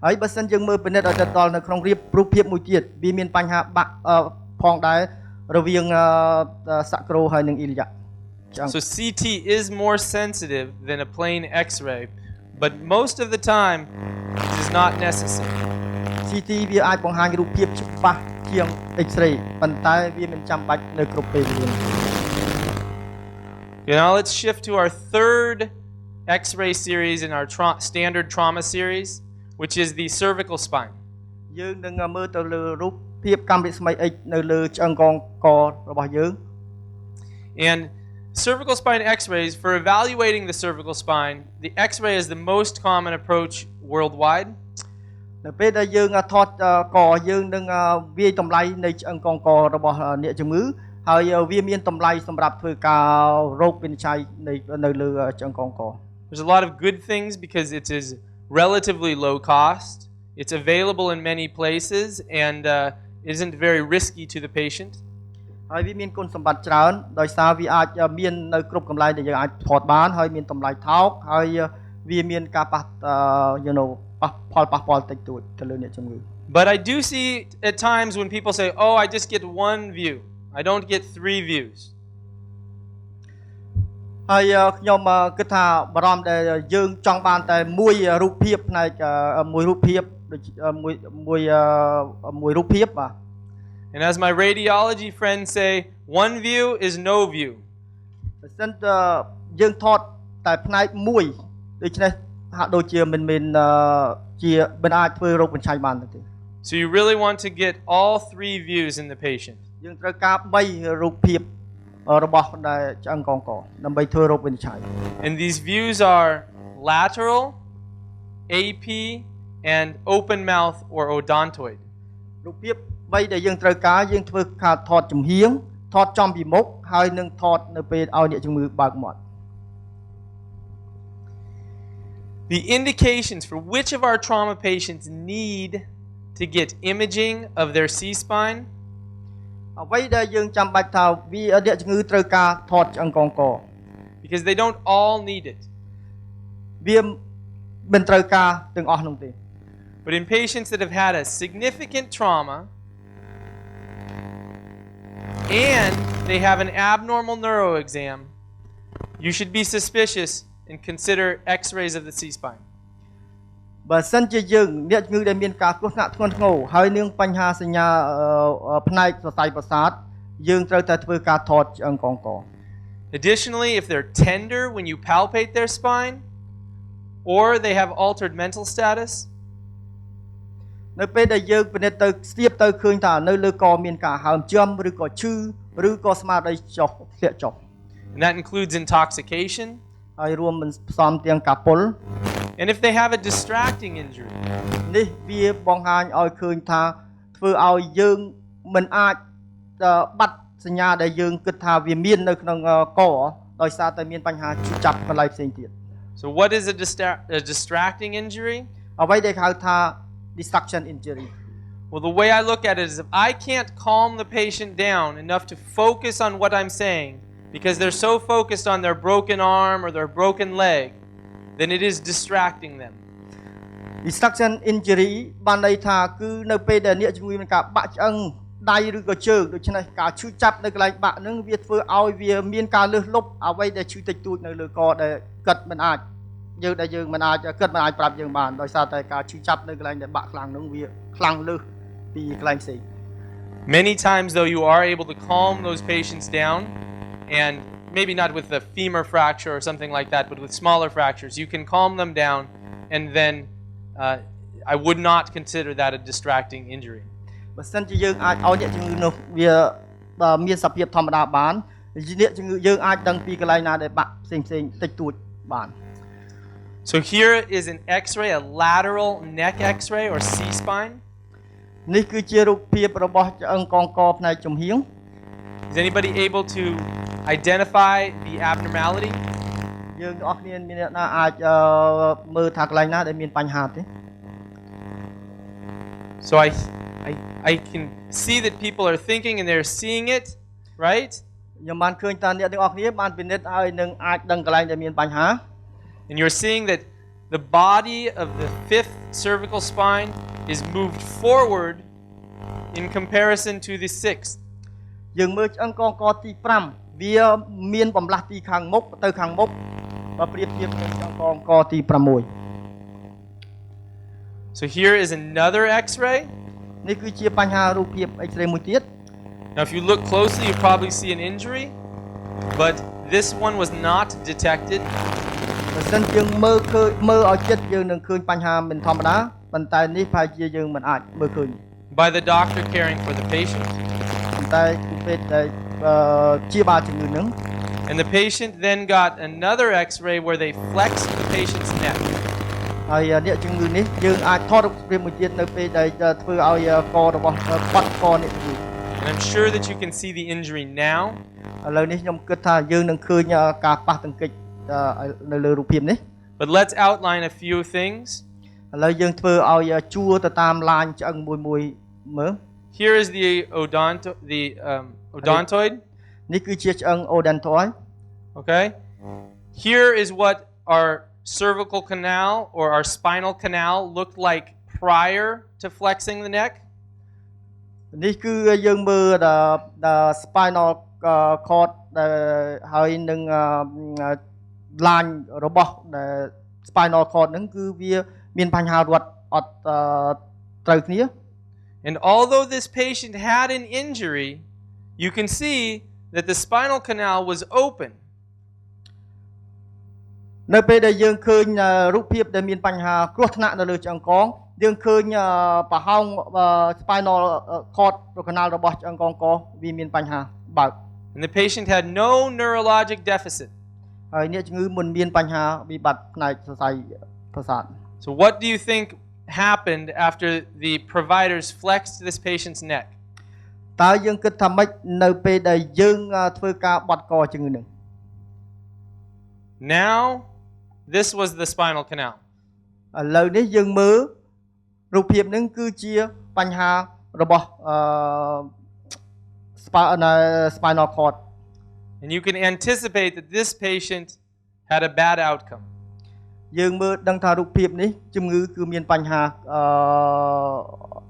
ហើយបើសិនយើងមើលពិនិត្យឲ្យដល់នៅក្នុងរូបភាពមួយទៀតវាមានបញ្ហាបាក់ផងដែររវាង sacro ហើយនឹង iliac. So CT is more sensitive than a plain X-ray, but most of the time it is not necessary. CT វាអាចបង្ហាញរូបភាពច្បាស់ជាង X-ray ប៉ុន្តែវាមិនចាំបាច់នៅគ្រប់ពេលវេលា Now let's shift to our third X-ray series in our standard trauma series, which is the cervical spine. យើងនឹងមើលទៅលើរូបភាពកម្មវិស្មី X នៅលើឆ្អឹងករបស់យើង And cervical spine X-rays, for evaluating the cervical spine, the X-ray is the most common approach worldwide. នៅពេលដែលយើងថតកយើងនឹងវាយតម្លៃនៃឆ្អឹងករបស់អ្នកជំងឺហើយវាមានតម្លៃសម្រាប់ធ្វើការរោគវិនិច្ឆ័យនៅលើឆ្អឹងក There's a lot of good things because it is relatively low cost. It's available in many places and isn't very risky to the patient. ហើយវាមានគុណសម្បត្តិច្រើនដោយសារវាអាចមាននៅគ្រប់កន្លែងដែលយើងអាចថតបានហើយមានតម្លៃថោកហើយវាមានការប៉ះផលតិចតួចទៅលើអ្នកជំងឺ But I do see at times when people say, "Oh, I just get one view. I don't get 3 views." ហើយខ្ញុំគិតថាបារម្ភដែលយើងចង់បានតែមួយរូបភាពផ្នែកមួយរូបភាពដូចមួយរូបភាពបាទ And as my radiology friends say, one view is no view. បើសិនយើងថតតែផ្នែកមួយដូច្នេះហាក់ដូចជាមិនជាមិនអាចធ្វើរោគវិនិច្ឆ័យបានទេ So you really want to get all 3 views in the patient. យើងត្រូវការ3រូបភាពរបស់ដែលឆ្អឹងកដើម្បីធ្វើរោគវិនិច្ឆ័យ And these views are lateral, AP, and open mouth or odontoid. រូបភាព3ដែលយើងត្រូវការយើងធ្វើការថតចំហៀងថតចំពីមុខហើយនឹងថតនៅពេលឲ្យអ្នកជំងឺបើកមាត់ The indications for which of our trauma patients need to get imaging of their C-spine. អ្វីដែលយើងចាំបាច់ថាវាអ្នកជំងឺត្រូវការថតឆ្អឹងកងក Because they don't all need it. វាមិនត្រូវការទាំងអស់នោះទេ But in patients that have had a significant trauma and they have an abnormal neuro exam, you should be suspicious and consider x-rays of the C-spine. បើសិនជាយើងអ្នកជំងឺដែលមានការគ្រោះថ្នាក់ធ្ងន់ធ្ងរហើយនឹងបញ្ហាសញ្ញាផ្នែកសរសៃប្រសាទយើងត្រូវតែធ្វើការថតឆ្អឹងកងក Additionally, if they're tender when you palpate their spine or they have altered mental status, នៅពេលដែលយើងពិនិត្យទៅស្ទាបទៅឃើញថានៅលើកមានការហើមជាំឬក៏ឈឺឬក៏ស្មារតីចុះធ្លាក់ចុះ and that includes intoxication, ហើយរួមមិនផ្សំទាំងការពុល and if they have a distracting injury, នេះវាបង្ហាញឲ្យឃើញថាធ្វើឲ្យយើងមិនអាចបាត់សញ្ញាដែលយើងគិតថាវាមាននៅក្នុងកដោយសារតែមានបញ្ហាឈឺចាប់កន្លែងផ្សេងទៀត So what is a distracting injury? អ្វីដែលហៅថា distraction injury Well, the way I look at it is if I can't calm the patient down enough to focus on what I'm saying because they're so focused on their broken arm or their broken leg, then it is distracting them. distraction injury បានន័យថាគឺនៅពេលដែលអ្នកជំងឺមានការបាក់ឆ្អឹងដៃឬក៏ជើងដូច្នេះការឈឺចាប់នៅកន្លែងបាក់ហ្នឹងវាធ្វើឲ្យវាមានការលើសលប់អ្វីដែលឈឺតិចតួចនៅលើកដែលគិតមិនអាចយើងមិនអាចគិតមិនអាចប្រាប់យើងបានដោយសារតែការឈឺចាប់នៅកន្លែងដែលបាក់ខ្លាំងហ្នឹងវាខ្លាំងលើសពីកន្លែងផ្សេង Many times, though, you are able to calm those patients down, and maybe not with the femur fracture or something like that, but with smaller fractures, you can calm them down, and then I would not consider that a distracting injury. បើសិនជាយើងអាចឲ្យអ្នកជំងឺនោះវាមានសភាពធម្មតាបានអ្នកជំងឺយើងអាចដឹងពីកន្លែងណាដែលបាក់ផ្សេងតិចតួចបាន So here is an X-ray, a lateral neck X-ray or C-spine. នេះគឺជារូបភាពរបស់ឆ្អឹងកងកផ្នែកចំហៀង Is anybody able to identify the abnormality? យើងទាំងអស់គ្នាមានអ្នកណាអាចមើលថាកន្លែងណាដែលមានបញ្ហាទេ So I can see that people are thinking and they're seeing it, right? ខ្ញុំបានឃើញថាអ្នកទាំងអស់គ្នាបានពិនិត្យហើយនឹងអាចដឹងកន្លែងដែលមានបញ្ហា And you're seeing that the body of the fifth cervical spine is moved forward in comparison to the sixth. យើងមើលឆ្អឹងកងកទី5វាមានបំលាស់ទីខាងមុខទៅខាងមុខបើប្រៀបធៀបនឹងឆ្អឹងកងកទី6 So here is another X-ray. នេះគឺជាបញ្ហារូបភាព X-ray មួយទៀត Now if you look closely you probably see an injury, but this one was not detected. បើសិនយើងមើលឲ្យចិត្តយើងនឹងឃើញបញ្ហាមិនធម្មតាប៉ុន្តែនេះប្រហែលជាយើងមិនអាចមើលឃើញ By the doctor caring for the patient. ប៉ុន្តែគឺពេលដែលជាបាលជំងឺនឹង And the patient then got another X-ray where they flexed the patient's neck. ហើយអ្នកជំងឺនេះយើងអាចថតរូបភាពមួយទៀតនៅពេលដែលធ្វើឲ្យករបស់បាត់កអ្នកជំងឺ And I'm sure that you can see the injury now. ឥឡូវនេះខ្ញុំគិតថាយើងនឹងឃើញការប៉ះទង្គិចនៅលើរូបភាពនេះ But let's outline a few things. ឥឡូវយើងធ្វើឲ្យជួរទៅតាមឡាញឆ្អឹងមួយមើល Here is the odontoid. នេះគឺជាឆ្អឹង odontoid. Okay. Here is what our cervical canal or our spinal canal looked like prior to flexing the neck. នេះគឺយើងមើល spinal cord ហើយនឹងឡាញរបស់ spinal cord ហ្នឹងគឺវាមានបញ្ហារត់អត់ត្រូវគ្នា And although this patient had an injury, you can see that the spinal canal was open. នៅពេលដែលយើងឃើញរូបភាពដែលមានបញ្ហាគ្រោះថ្នាក់នៅលើឆ្អឹងកងយើងឃើញប្រហោង spinal cord ឬ canal របស់ឆ្អឹងកងកវាមានបញ្ហាបើក And the patient had no neurologic deficit. ហើយអ្នកជំងឺមិនមានបញ្ហាវិបត្តិផ្នែកសរសៃប្រសាទ So what do you think happened after the providers flexed this patient's neck? តើយើងគិតថាម៉េចនៅពេលដែលយើងធ្វើការបត់កជំងឺនឹង Now this was the spinal canal. ឥឡូវនេះយើងមើលរ រូបភាពហ្នឹងគឺជាបញ្ហារបស់spinal cord And you can anticipate that this patient had a bad outcome. យើងមើលដឹងថារូបភាពនេះជំងឺគឺមានបញ្ហា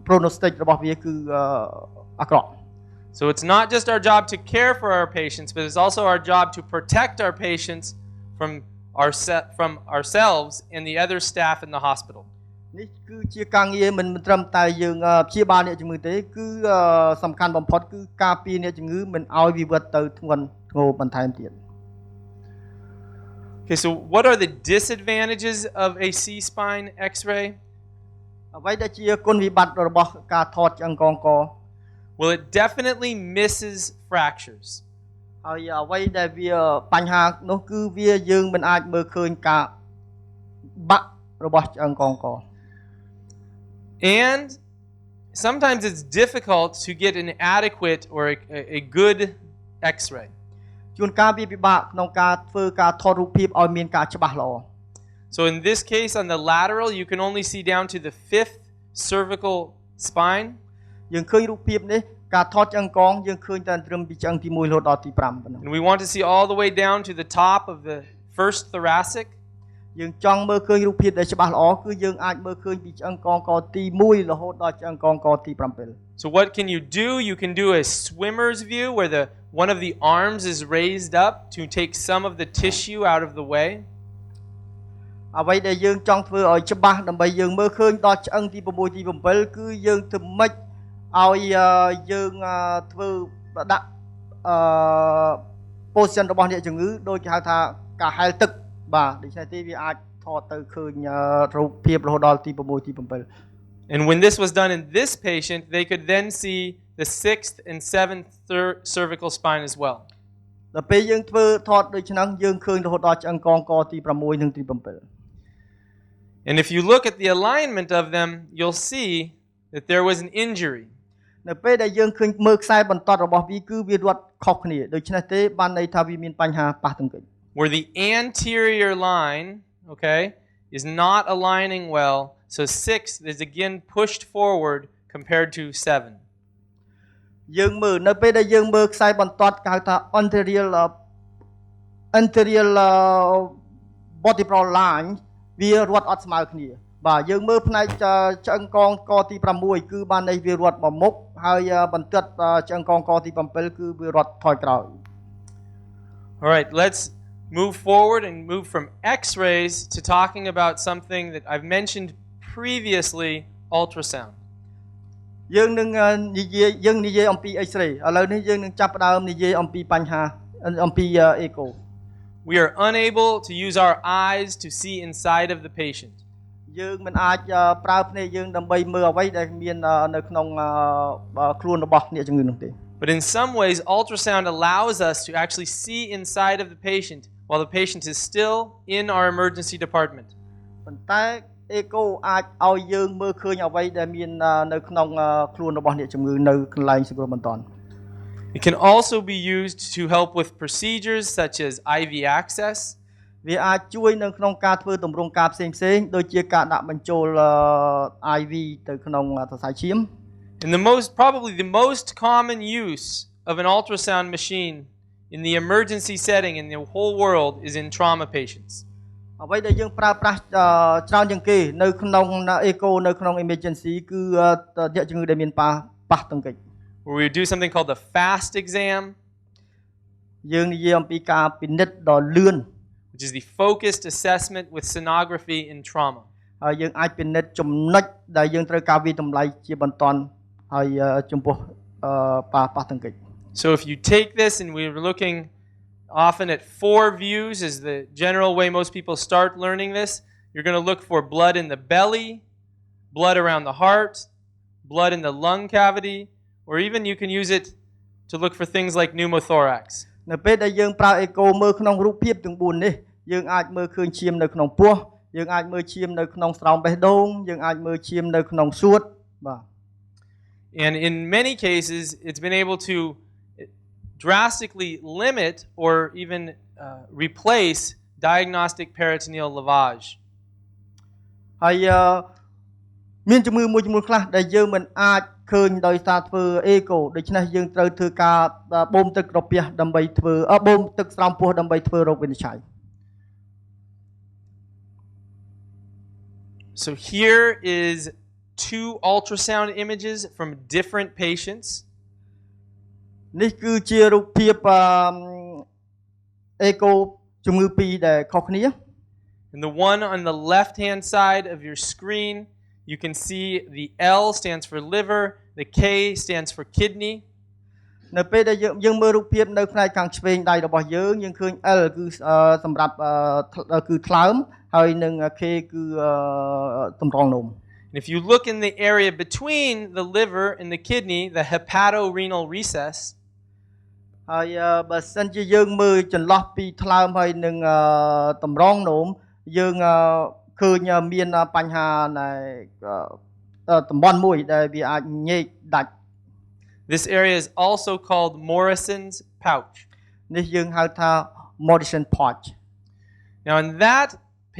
prognostic របស់វាគឺអាក្រក់ So it's not just our job to care for our patients, but it's also our job to protect our patients from ourselves and the other staff in the hospital. នេះគឺជាការងារមិនត្រឹមតែយើងព្យាបាលអ្នកជំងឺទេគឺសំខាន់បំផុតគឺការពារអ្នកជំងឺមិនឲ្យវិវត្តទៅធ្ងន់ធ្ងរបន្ថែមទៀត Okay, so what are the disadvantages of a C-spine X-ray? អ្វីដែលជាគុណវិបត្តិរបស់ការថតឆ្អឹងកងក Well, it definitely misses fractures. ហើយអ្វីដែលវាបញ្ហានោះគឺវាយើងមិនអាចមើលឃើញការបាក់របស់ឆ្អឹងកងក And sometimes it's difficult to get an adequate or a good X-ray. ជួនកាលវាពិបាកក្នុងការធ្វើការថតរូបភាពឲ្យមានការច្បាស់ល្អ So in this case on the lateral you can only see down to the 5th cervical spine. យើងឃើញរូបភាពនេះការថតឆ្អឹងកងយើងឃើញតែត្រឹមពីឆ្អឹងទី1រហូតដល់ទី5ប៉ុណ្ណឹង And we want to see all the way down to the top of the first thoracic. យើងចង់មើលឃើញរូបភាពដែលច្បាស់ល្អគឺយើងអាចមើលឃើញពីឆ្អឹងកងកទី1រហូតដល់ឆ្អឹងកងកទី7 So what can you do? You can do a swimmer's view where one of the arms is raised up to take some of the tissue out of the way. អ្វីដែលយើងចង់ធ្វើឲ្យច្បាស់ដើម្បីយើងមើលឃើញដល់ឆ្អឹងទី6ទី7គឺយើងធ្វើម៉េចឲ្យយើងធ្វើដាក់position របស់អ្នកជំងឺដូចគេហៅថាការហែលទឹកបាទដូច្នេះទេវាអាចថតទៅឃើញរូបភាពរហូតដល់ទី6ទី7 And when this was done in this patient, they could then see the 6th and 7th cervical spine as well. ដល់ពេលយើងធ្វើថតដូចហ្នឹងយើងឃើញរហូតដល់ឆ្អឹងកងកទី6និងទី7 And if you look at the alignment of them, you'll see that there was an injury. នៅពេលដែលយើងឃើញមើលខ្សែបន្ទាត់របស់វាគឺវារត់ខុសគ្នាដូច្នេះទេបានន័យថាវាមានបញ្ហាប៉ះទង្គិច Where the anterior line, okay, is not aligning well, so 6 is again pushed forward compared to 7. យើងមើលនៅពេលដែលយើងមើលខ្សែបន្ទាត់គេហៅថា anterior vertebral line វារត់អត់ស្មើគ្នាបាទយើងមើលផ្នែកឆ្អឹងកងកទី6គឺបានន័យវារត់មកមុខហើយបន្ទាត់ឆ្អឹងកងកទី7គឺវារត់ថយក្រោយ All right, let's move forward and move from X-rays to talking about something that I've mentioned previously, ultrasound. យើងនឹងនិយាយអំពី X-ray ឥឡូវនេះយើងនឹងចាប់ផ្ដើមនិយាយអំពីបញ្ហាអំពី echo. We are unable to use our eyes to see inside of the patient. យើងមិនអាចប្រើភ្នែកយើងដើម្បីមើលអ្វីដែលមាននៅក្នុងខ្លួនរបស់អ្នកជំងឺនោះទេ But in some ways, ultrasound allows us to actually see inside of the patient while the patient is still in our emergency department. ប៉ុន្តែ echo អាចឲ្យយើងមើលឃើញអ្វីដែលមាននៅក្នុងខ្លួនរបស់អ្នកជំងឺនៅកន្លែងសង្គ្រោះបន្ទាន់ It can also be used to help with procedures such as IV access. វាអាចជួយនៅក្នុងការធ្វើទម្រង់ការផ្សេងៗដូចជាការដាក់បញ្ចូល IV ទៅក្នុងសរសៃឈាម And probably the most common use of an ultrasound machine in the emergency setting in the whole world is in trauma patients. អ្វីដែលយើងប្រើប្រាស់ច្រើនជាងគេនៅក្នុង echo នៅក្នុង emergency គឺអ្នកជំងឺដែលមានប៉ះទង្គិច Where we do something called the fast exam. យើងនិយាយអំពីការពិនិត្យដ៏លឿន which is the focused assessment with sonography in trauma. ហើយយើងអាចពិនិត្យចំណុចដែលយើងត្រូវការវិតម្លៃជាបន្ទាន់ហើយចំពោះប៉ះទង្គិច So if you take this and we're looking often at 4 views is the general way most people start learning this, you're going to look for blood in the belly, blood around the heart, blood in the lung cavity, or even you can use it to look for things like pneumothorax. នៅពេលដែលយើងប្រើ echo មើលក្នុងរូបភាពទាំង4នេះយើងអាចមើលឃើញឈាមនៅក្នុងពោះយើងអាចមើលឈាមនៅក្នុងស្រោមបេះដូងយើងអាចមើលឈាមនៅក្នុងសួតបាទ And in many cases it's been able to drastically limit or even replace diagnostic peritoneal lavage. ហើយ មានជំងឺមួយចំនួនខ្លះដែលយើងមិនអាចឃើញដោយសារធ្វើអេកូដូច្នេះយើងត្រូវធ្វើការបូមទឹកក្រពះដើម្បីធ្វើបូមទឹកស្រោមពោះដើម្បីធ្វើរោគវិនិច្ឆ័យ So here is 2 ultrasound images from different patients. នេះគឺជារូបភាពអេកូជំងឺពីរដែលខុសគ្នា And the one on the left-hand side of your screen, you can see the L stands for liver, the K stands for kidney. នៅពេលដែលយើងមើលរូបភាពនៅផ្នែកខាងឆ្វេងដៃរបស់យើងឃើញ L គឺសម្រាប់គឺថ្លើមហើយនឹង K គឺតម្រងនោម And if you look in the area between the liver and the kidney, the hepatorenal recess, ហើយបើសិនជាយើងមើលចន្លោះពីថ្លើមហើយនឹងតម្រងនោមយើងឃើញមានបញ្ហានៃតំបន់មួយដែលវាអាចញែកដាច់ This area is also called Morrison's pouch. នេះយើងហៅថា Morrison pouch. Now in that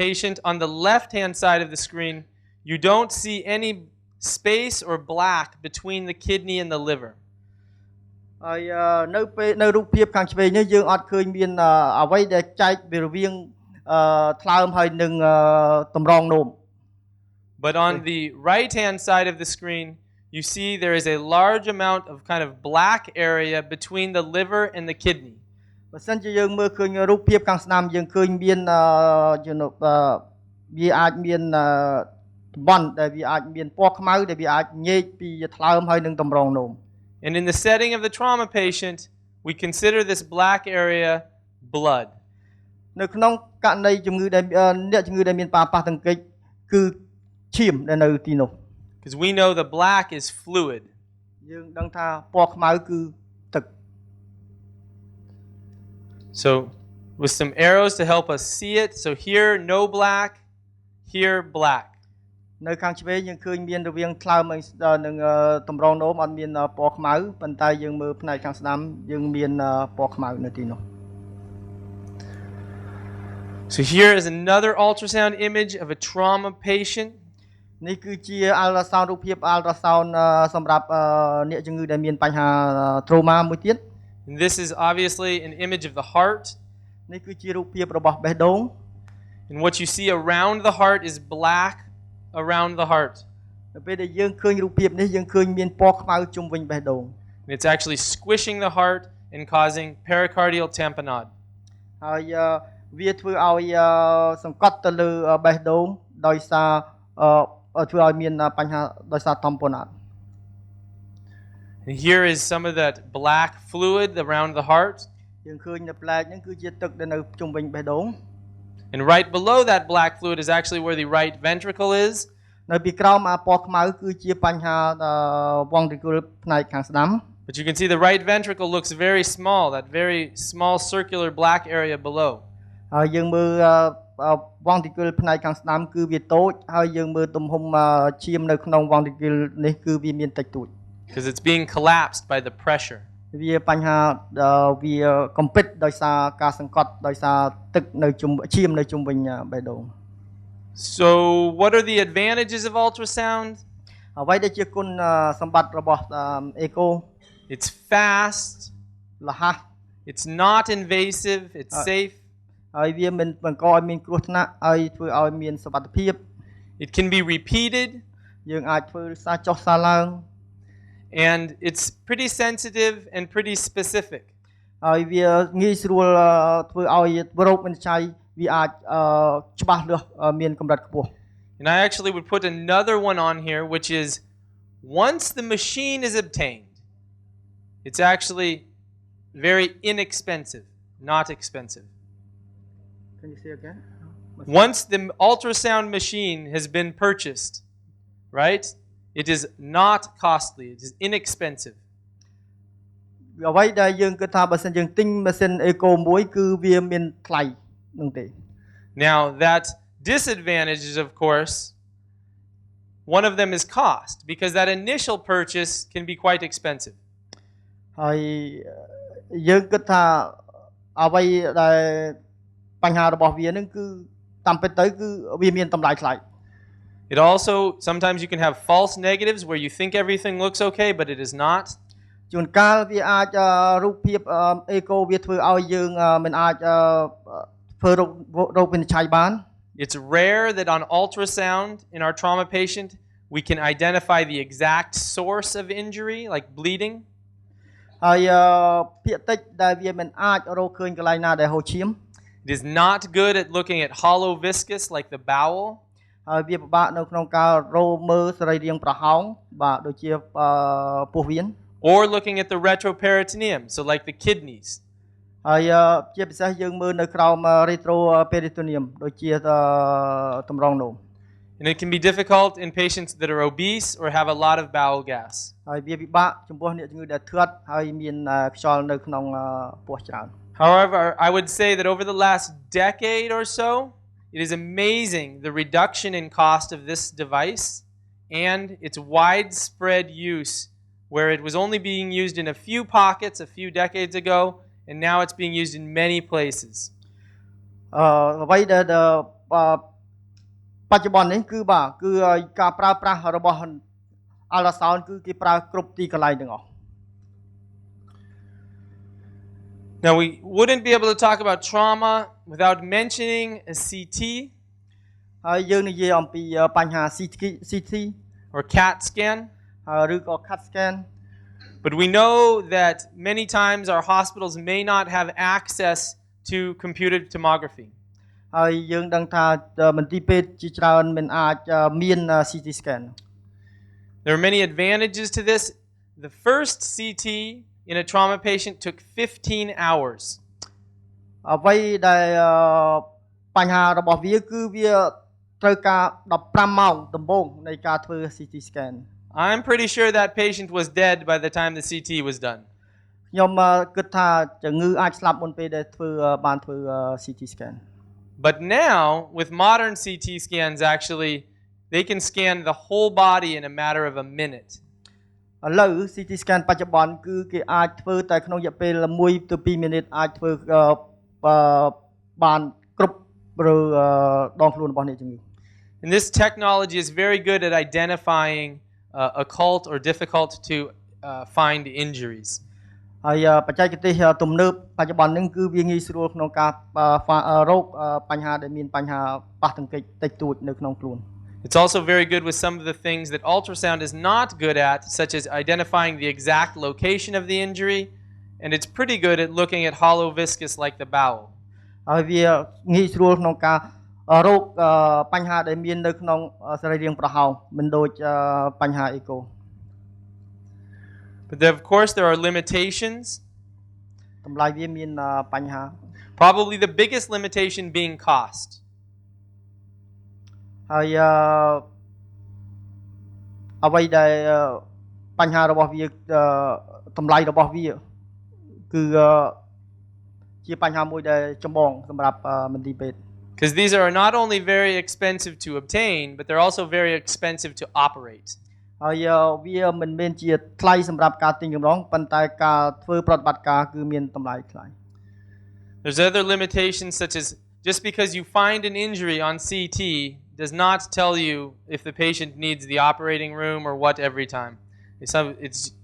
patient on the left-hand side of the screen, you don't see any space or black between the kidney and the liver. ហើយនៅរូបភាពខាងឆ្វេងនេះយើងអត់ឃើញមានអ្វីដែលចែកវារវាងថ្លើមហើយនឹងតម្រងនោម But on the right-hand side of the screen, you see there is a large amount of kind of black area between the liver and the kidney. បើសិនជាយើងមើលឃើញរូបភាពខាងស្ដាំយើងឃើញមានវាអាចមានតំបន់ដែលវាអាចមានពណ៌ខ្មៅដែលវាអាចញែកពីថ្លើមហើយនឹងតម្រងនោម And in the setting of the trauma patient, we consider this black area blood. នៅក្នុងករណីជំងឺដែលអ្នកជំងឺដែលមានប៉ះទង្គិចគឺឈាមដែលនៅទីនោះ Because we know the black is fluid. យើងដឹងថាពណ៌ខ្មៅគឺទឹក So with some arrows to help us see it. So here no black, here black. នៅខាងឆ្វេងយើងឃើញមានរវាងថ្លើមនិងតម្រងនោមអត់មានពណ៌ខ្មៅប៉ុន្តែយើងមើលផ្នែកខាងស្ដាំយើងមានពណ៌ខ្មៅនៅទីនោះ So here is another ultrasound image of a trauma patient. នេះគឺជា ultrasound រូបភាព ultrasound សម្រាប់អ្នកជំងឺដែលមានបញ្ហា trauma មួយទៀត And this is obviously an image of the heart. នេះគឺជារូបភាពរបស់បេះដូង And what you see around the heart is black around the heart. នៅពេលដែលយើងឃើញរូបភាពនេះយើងឃើញមានពណ៌ខ្មៅជុំវិញបេះដូង And it's actually squishing the heart and causing pericardial tamponade. ហើយវាធ្វើឲ្យសង្កត់ទៅលើបេះដូងដោយសារធ្វើឲ្យមានបញ្ហាដោយសារ tamponade. And here is some of that black fluid around the heart. យើងឃើញនៅផ្លែកហ្នឹងគឺជាទឹកដែលនៅជុំវិញបេះដូង And right below that black fluid is actually where the right ventricle is. នៅពីក្រោមពណ៌ខ្មៅគឺជាបញ្ហាវងត្រកូលផ្នែកខាងស្ដាំ But you can see the right ventricle looks very small, that very small circular black area below. ហើយយើងមើលវងត្រកូលផ្នែកខាងស្ដាំគឺវាតូចហើយយើងមើលទំហំឈាមនៅក្នុងវងត្រកូលនេះគឺវាមានតិចតួច Because it's being collapsed by the pressure. វាបញ្ហាវាកំពិតដោយសារការសង្កត់ដោយសារទឹកនៅជុំឈាមនៅជុំវិញបេះដូង So what are the advantages of ultrasound? អ្វីដែលជាគុណសម្បត្តិរបស់អេកូ It's fast, រហ័ស it's not invasive, it's safe. ហើយវាមិនបង្កឲ្យមានគ្រោះថ្នាក់ហើយធ្វើឲ្យមានសុវត្ថិភាព It can be repeated. យើងអាចធ្វើសារចុះសារឡើង And it's pretty sensitive and pretty specific. ហើយវាងាយស្រួលធ្វើឲ្យរោគវិនិច្ឆ័យវាអាចច្បាស់លាស់មានកម្រិតខ្ពស់ And I actually would put another one on here, which is once the machine is obtained, it's actually very inexpensive, not expensive. Can you say again? Once the ultrasound machine has been purchased, right? It is not costly, it is inexpensive. អ្វីដែលយើងគិតថាបើសិនយើងទិញម៉ាស៊ីនអេកូមួយគឺវាមានថ្លៃនោះទេ Now that disadvantage is, of course, one of them is cost, because that initial purchase can be quite expensive. ហើយយើងគិតថាអ្វីដែលបញ្ហារបស់វានឹងគឺតាមពិតទៅគឺវាមានតម្លៃថ្លៃ It also, sometimes you can have false negatives where you think everything looks okay, but it is not. ជួនកាលវាអាចរូបភាពអេកូវាធ្វើឲ្យយើងមិនអាចធ្វើរោគវិនិច្ឆ័យបាន It's rare that on ultrasound in our trauma patient we can identify the exact source of injury, like bleeding. ហើយភាគតិចដែលវាមិនអាចរកឃើញកន្លែងណាដែលហូរឈាម It is not good at looking at hollow viscous like the bowel. ហើយវាពិបាកនៅក្នុងការរកមើលសរីរាង្គប្រហោងបាទដូចជាពោះវៀន Or looking at the retroperitoneum, so like the kidneys. ហើយជាពិសេសយើងមើលនៅក្រោម retroperitoneum ដូចជាតម្រងនោម And it can be difficult in patients that are obese or have a lot of bowel gas. ហើយវាពិបាកចំពោះអ្នកជំងឺដែលធ្លាក់ហើយមានខ្យល់នៅក្នុងពោះច្រើន However, I would say that over the last decade or so, it is amazing the reduction in cost of this device and its widespread use, where it was only being used in a few pockets a few decades ago, and now it's being used in many places. អ្វីដែលបច្ចុប្បន្ននេះគឺបាទគឺការប្រើប្រាស់របស់ Ultrasound គឺគេប្រើគ្រប់ទីកន្លែងទាំងអស់ Now we wouldn't be able to talk about trauma without mentioning a CT ហើយយើងនិយាយអំពីបញ្ហា CT or CAT scan. ឬក៏ CAT scan But we know that many times our hospitals may not have access to computed tomography. ហើយយើងដឹងថាមន្ទីរពេទ្យជាច្រើនមិនអាចមាន CT scan There are many advantages to this. The first CT in a trauma patient took 15 hours. អ្វីដែលបញ្ហារបស់វាគឺវាត្រូវការ15ម៉ោងដំបូងនៃការធ្វើ CT scan I'm pretty sure that patient was dead by the time the CT was done. ខ្ញុំគិតថាជំងឺអាចស្លាប់មុនពេលដែលបានធ្វើ CT scan But now with modern CT scans actually they can scan the whole body in a matter of a minute. ឥឡូវ CT scan បច្ចុប្បន្នគឺគេអាចធ្វើតែក្នុងរយៈពេល1ទៅ2មីនិតអាចធ្វើបានគ្រប់ដងខ្លួនរបស់អ្នកជំងឺ And this technology is very good at identifying occult or difficult to find injuries. ហើយបច្ចេកទេសទំនើបបច្ចុប្បន្ននេះគឺវាងាយស្រួលក្នុងការរកបញ្ហាដែលមានបញ្ហាប៉ះទង្គិចតិចតួចនៅក្នុងខ្លួន It's also very good with some of the things that ultrasound is not good at, such as identifying the exact location of the injury, and it's pretty good at looking at hollow viscous like the bowel. ហើយវាងាយស្រួលក្នុងការរកបញ្ហាដែលមាននៅក្នុងសរីរាង្គប្រហោងមិនដូចបញ្ហាអេកូ But of course there are limitations. តម្លៃវាមានបញ្ហា Probably the biggest limitation being cost. ហើយអ្វីដែលបញ្ហារបស់វាតម្លៃរបស់វាគឺជាបញ្ហាមួយដែលចម្បងសម្រាប់មន្ទីរពេទ្យ Because these are not only very expensive to obtain, but they're also very expensive to operate. ហើយវាមិនមែនជាថ្លៃសម្រាប់ការទិញកម្រងប៉ុន្តែការធ្វើប្រតិបត្តិការគឺមានតម្លៃថ្លៃ There's other limitations such as just because you find an injury on CT does not tell you if the patient needs the operating room or what every time.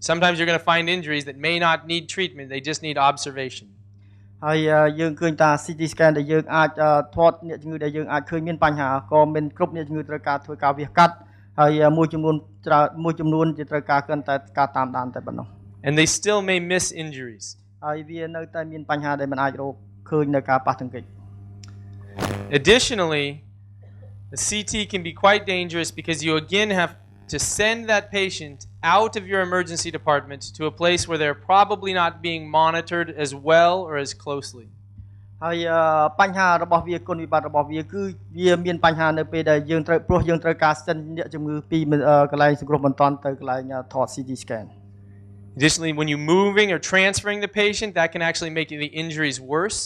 Sometimes you're going to find injuries that may not need treatment, they just need observation. ហើយយើងឃើញថា CT scan ដែលយើងអាចថតអ្នកជំងឺដែលយើងអាចឃើញមានបញ្ហាក៏មិនគ្រប់អ្នកជំងឺត្រូវការធ្វើការវះកាត់ហើយមួយចំនួនជាត្រូវការគ្រាន់តែការតាមដានតែប៉ុណ្ណោះ And they still may miss injuries. ហើយវានៅតែមានបញ្ហាដែលមិនអាចរកឃើញនៅការប៉ះទង្គិច Additionally, the CT can be quite dangerous because you again have to send that patient out of your emergency department to a place where they're probably not being monitored as well or as closely. ហើយបញ្ហារបស់វាគុណវិបត្តិរបស់វាគឺវាមានបញ្ហានៅពេលដែលយើងត្រូវការសិនអ្នកជំងឺពីកន្លែងសង្គ្រោះបន្ទាន់ទៅកន្លែងថត CT scan. Additionally, when you're moving or transferring the patient, that can actually make the injuries worse.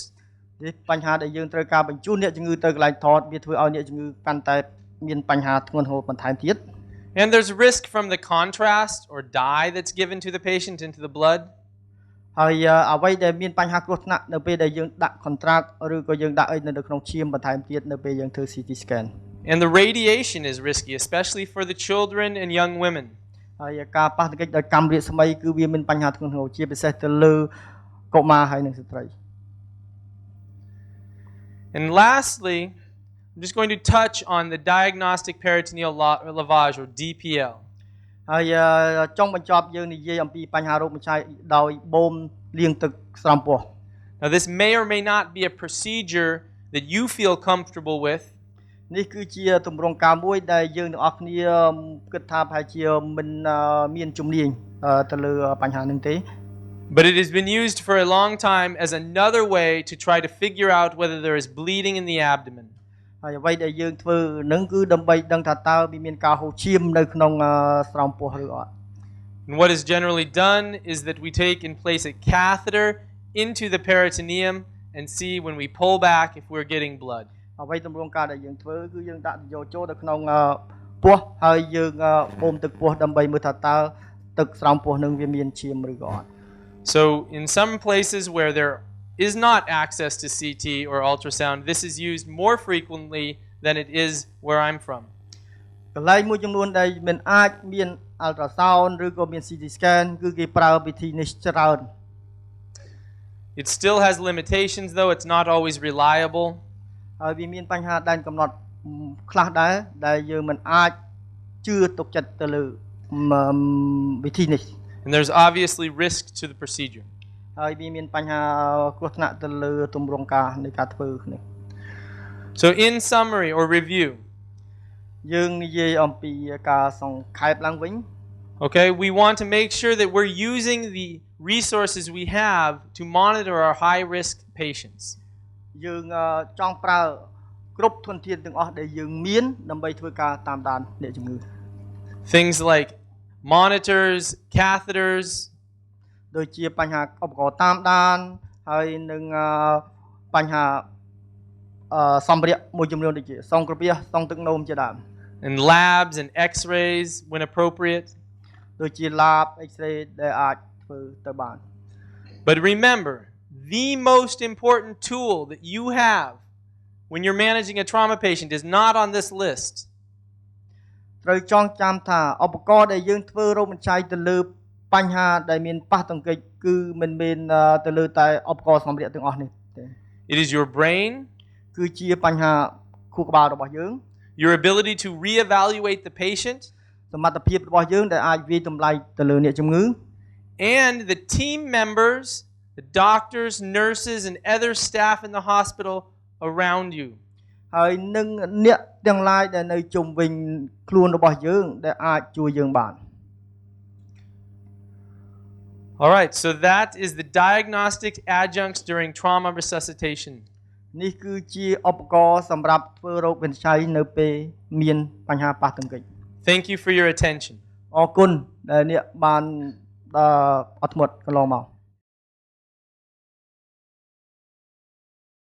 បញ្ហាដែលយើងត្រូវការបញ្ជូនអ្នកជំងឺទៅកន្លែងថតវាធ្វើឲ្យអ្នកជំងឺកាន់តែមានបញ្ហាធ្ងន់ធ្ងរបន្ថែមទៀត And there's risk from the contrast or dye that's given to the patient into the blood. ហើយអ្វីដែលមានបញ្ហាគ្រោះថ្នាក់នៅពេលដែលយើងដាក់ contrast ឬក៏យើងដាក់អីនៅក្នុងឈាមបន្ថែមទៀតនៅពេលយើងធ្វើ CT scan And the radiation is risky, especially for the children and young women. ហើយការប៉ះទង្គិចដោយកម្មរាជស្មីគឺវាមានបញ្ហាធ្ងន់ធ្ងរជាពិសេសទៅលើកុមារហើយនិងស្ត្រី And lastly, I'm just going to touch on the diagnostic peritoneal lavage or DPL. ហើយចុងបញ្ចប់យើងនិយាយអំពីបញ្ហារោគមច្ឆដោយបូមលាងទឹកស្រោមពោះ Now this may or may not be a procedure that you feel comfortable with. នេះគឺជាទម្រង់ការមួយដែលយើងទាំងអស់គ្នាគិតថាប្រហែលជាមិនមានជំនាញទៅលើបញ្ហានេះទេ But it has been used for a long time as another way to try to figure out whether there is bleeding in the abdomen. ហើយអ្វីដែលយើងធ្វើនឹងគឺដើម្បីដឹងថាតើវាមានការហូរឈាមនៅក្នុងស្រោមពោះឬអត់ And what is generally done is that we take and place a catheter into the peritoneum and see when we pull back if we're getting blood. អ្វីទម្រង់ការដែលយើងធ្វើគឺយើងដាក់យកចូលទៅក្នុងពោះហើយយើងបូមទឹកពោះដើម្បីមើលថាតើទឹកស្រោមពោះនឹងវាមានឈាមឬក៏អត់ So in some places where there is not access to CT or ultrasound, this is used more frequently than it is where I'm from. កន្លែងមួយចំនួនដែលមិនអាចមាន ultrasound ឬក៏មាន CT scan គឺគេប្រើវិធីនេះច្រើន It still has limitations though, it's not always reliable. ហើយវាមានបញ្ហាដែនកំណត់ខ្លះដែរដែលយើងមិនអាចជឿទុកចិត្តទៅលើវិធីនេះ And there's obviously risk to the procedure. ហើយវាមានបញ្ហាគ្រោះថ្នាក់ទៅលើទម្រង់ការនៃការធ្វើនេះ So in summary or review, យើងនិយាយអំពីការសង្ខេបឡើងវិញ okay, we want to make sure that we're using the resources we have to monitor our high-risk patients. យើងចង់ប្រើគ្រប់ធនធានទាំងអស់ដែលយើងមានដើម្បីធ្វើការតាមដានអ្នកជំងឺ Things like monitors, catheters, ដូចជាបញ្ហាឧបករណ៍តាមដានហើយនឹងបញ្ហាសម្ភារៈមួយចំនួនដូចជាសង្គ្រោះសង្ទឹកនោមជាដើម and labs and x-rays when appropriate. ដូចជា lab x-ray ដែលអាចធ្វើទៅបាន But remember, the most important tool that you have when you're managing a trauma patient is not on this list. ត្រូវចងចាំថាឧបករណ៍ដែលយើងធ្វើរោគមច្ឆទៅលើបញ្ហាដែលមានប៉ះទង្គិចគឺមិនមែនទៅលើតែឧបករណ៍សម្ភារៈទាំងអស់នេះទេ It is your brain, គឺជាបញ្ហាខួរក្បាលរបស់យើង your ability to reevaluate the patient, សមត្ថភាពរបស់យើងដែលអាចវិយតម្លៃទៅលើអ្នកជំងឺ and the team members, the doctors, nurses, and other staff in the hospital around you. ហើយនឹងអ្នកទាំងឡាយដែលនៅជុំវិញខ្លួនរបស់យើងដែលអាចជួយយើងបាន All right, so that is the diagnostic adjuncts during trauma resuscitation. នេះគឺជាឧបករណ៍សម្រាប់ធ្វើរោគវិនិច្ឆ័យនៅពេលមានបញ្ហាប៉ះទង្គិច Thank you for your attention. អរគុណដែលអ្នកបានអត់ធ្មត់កន្លងមក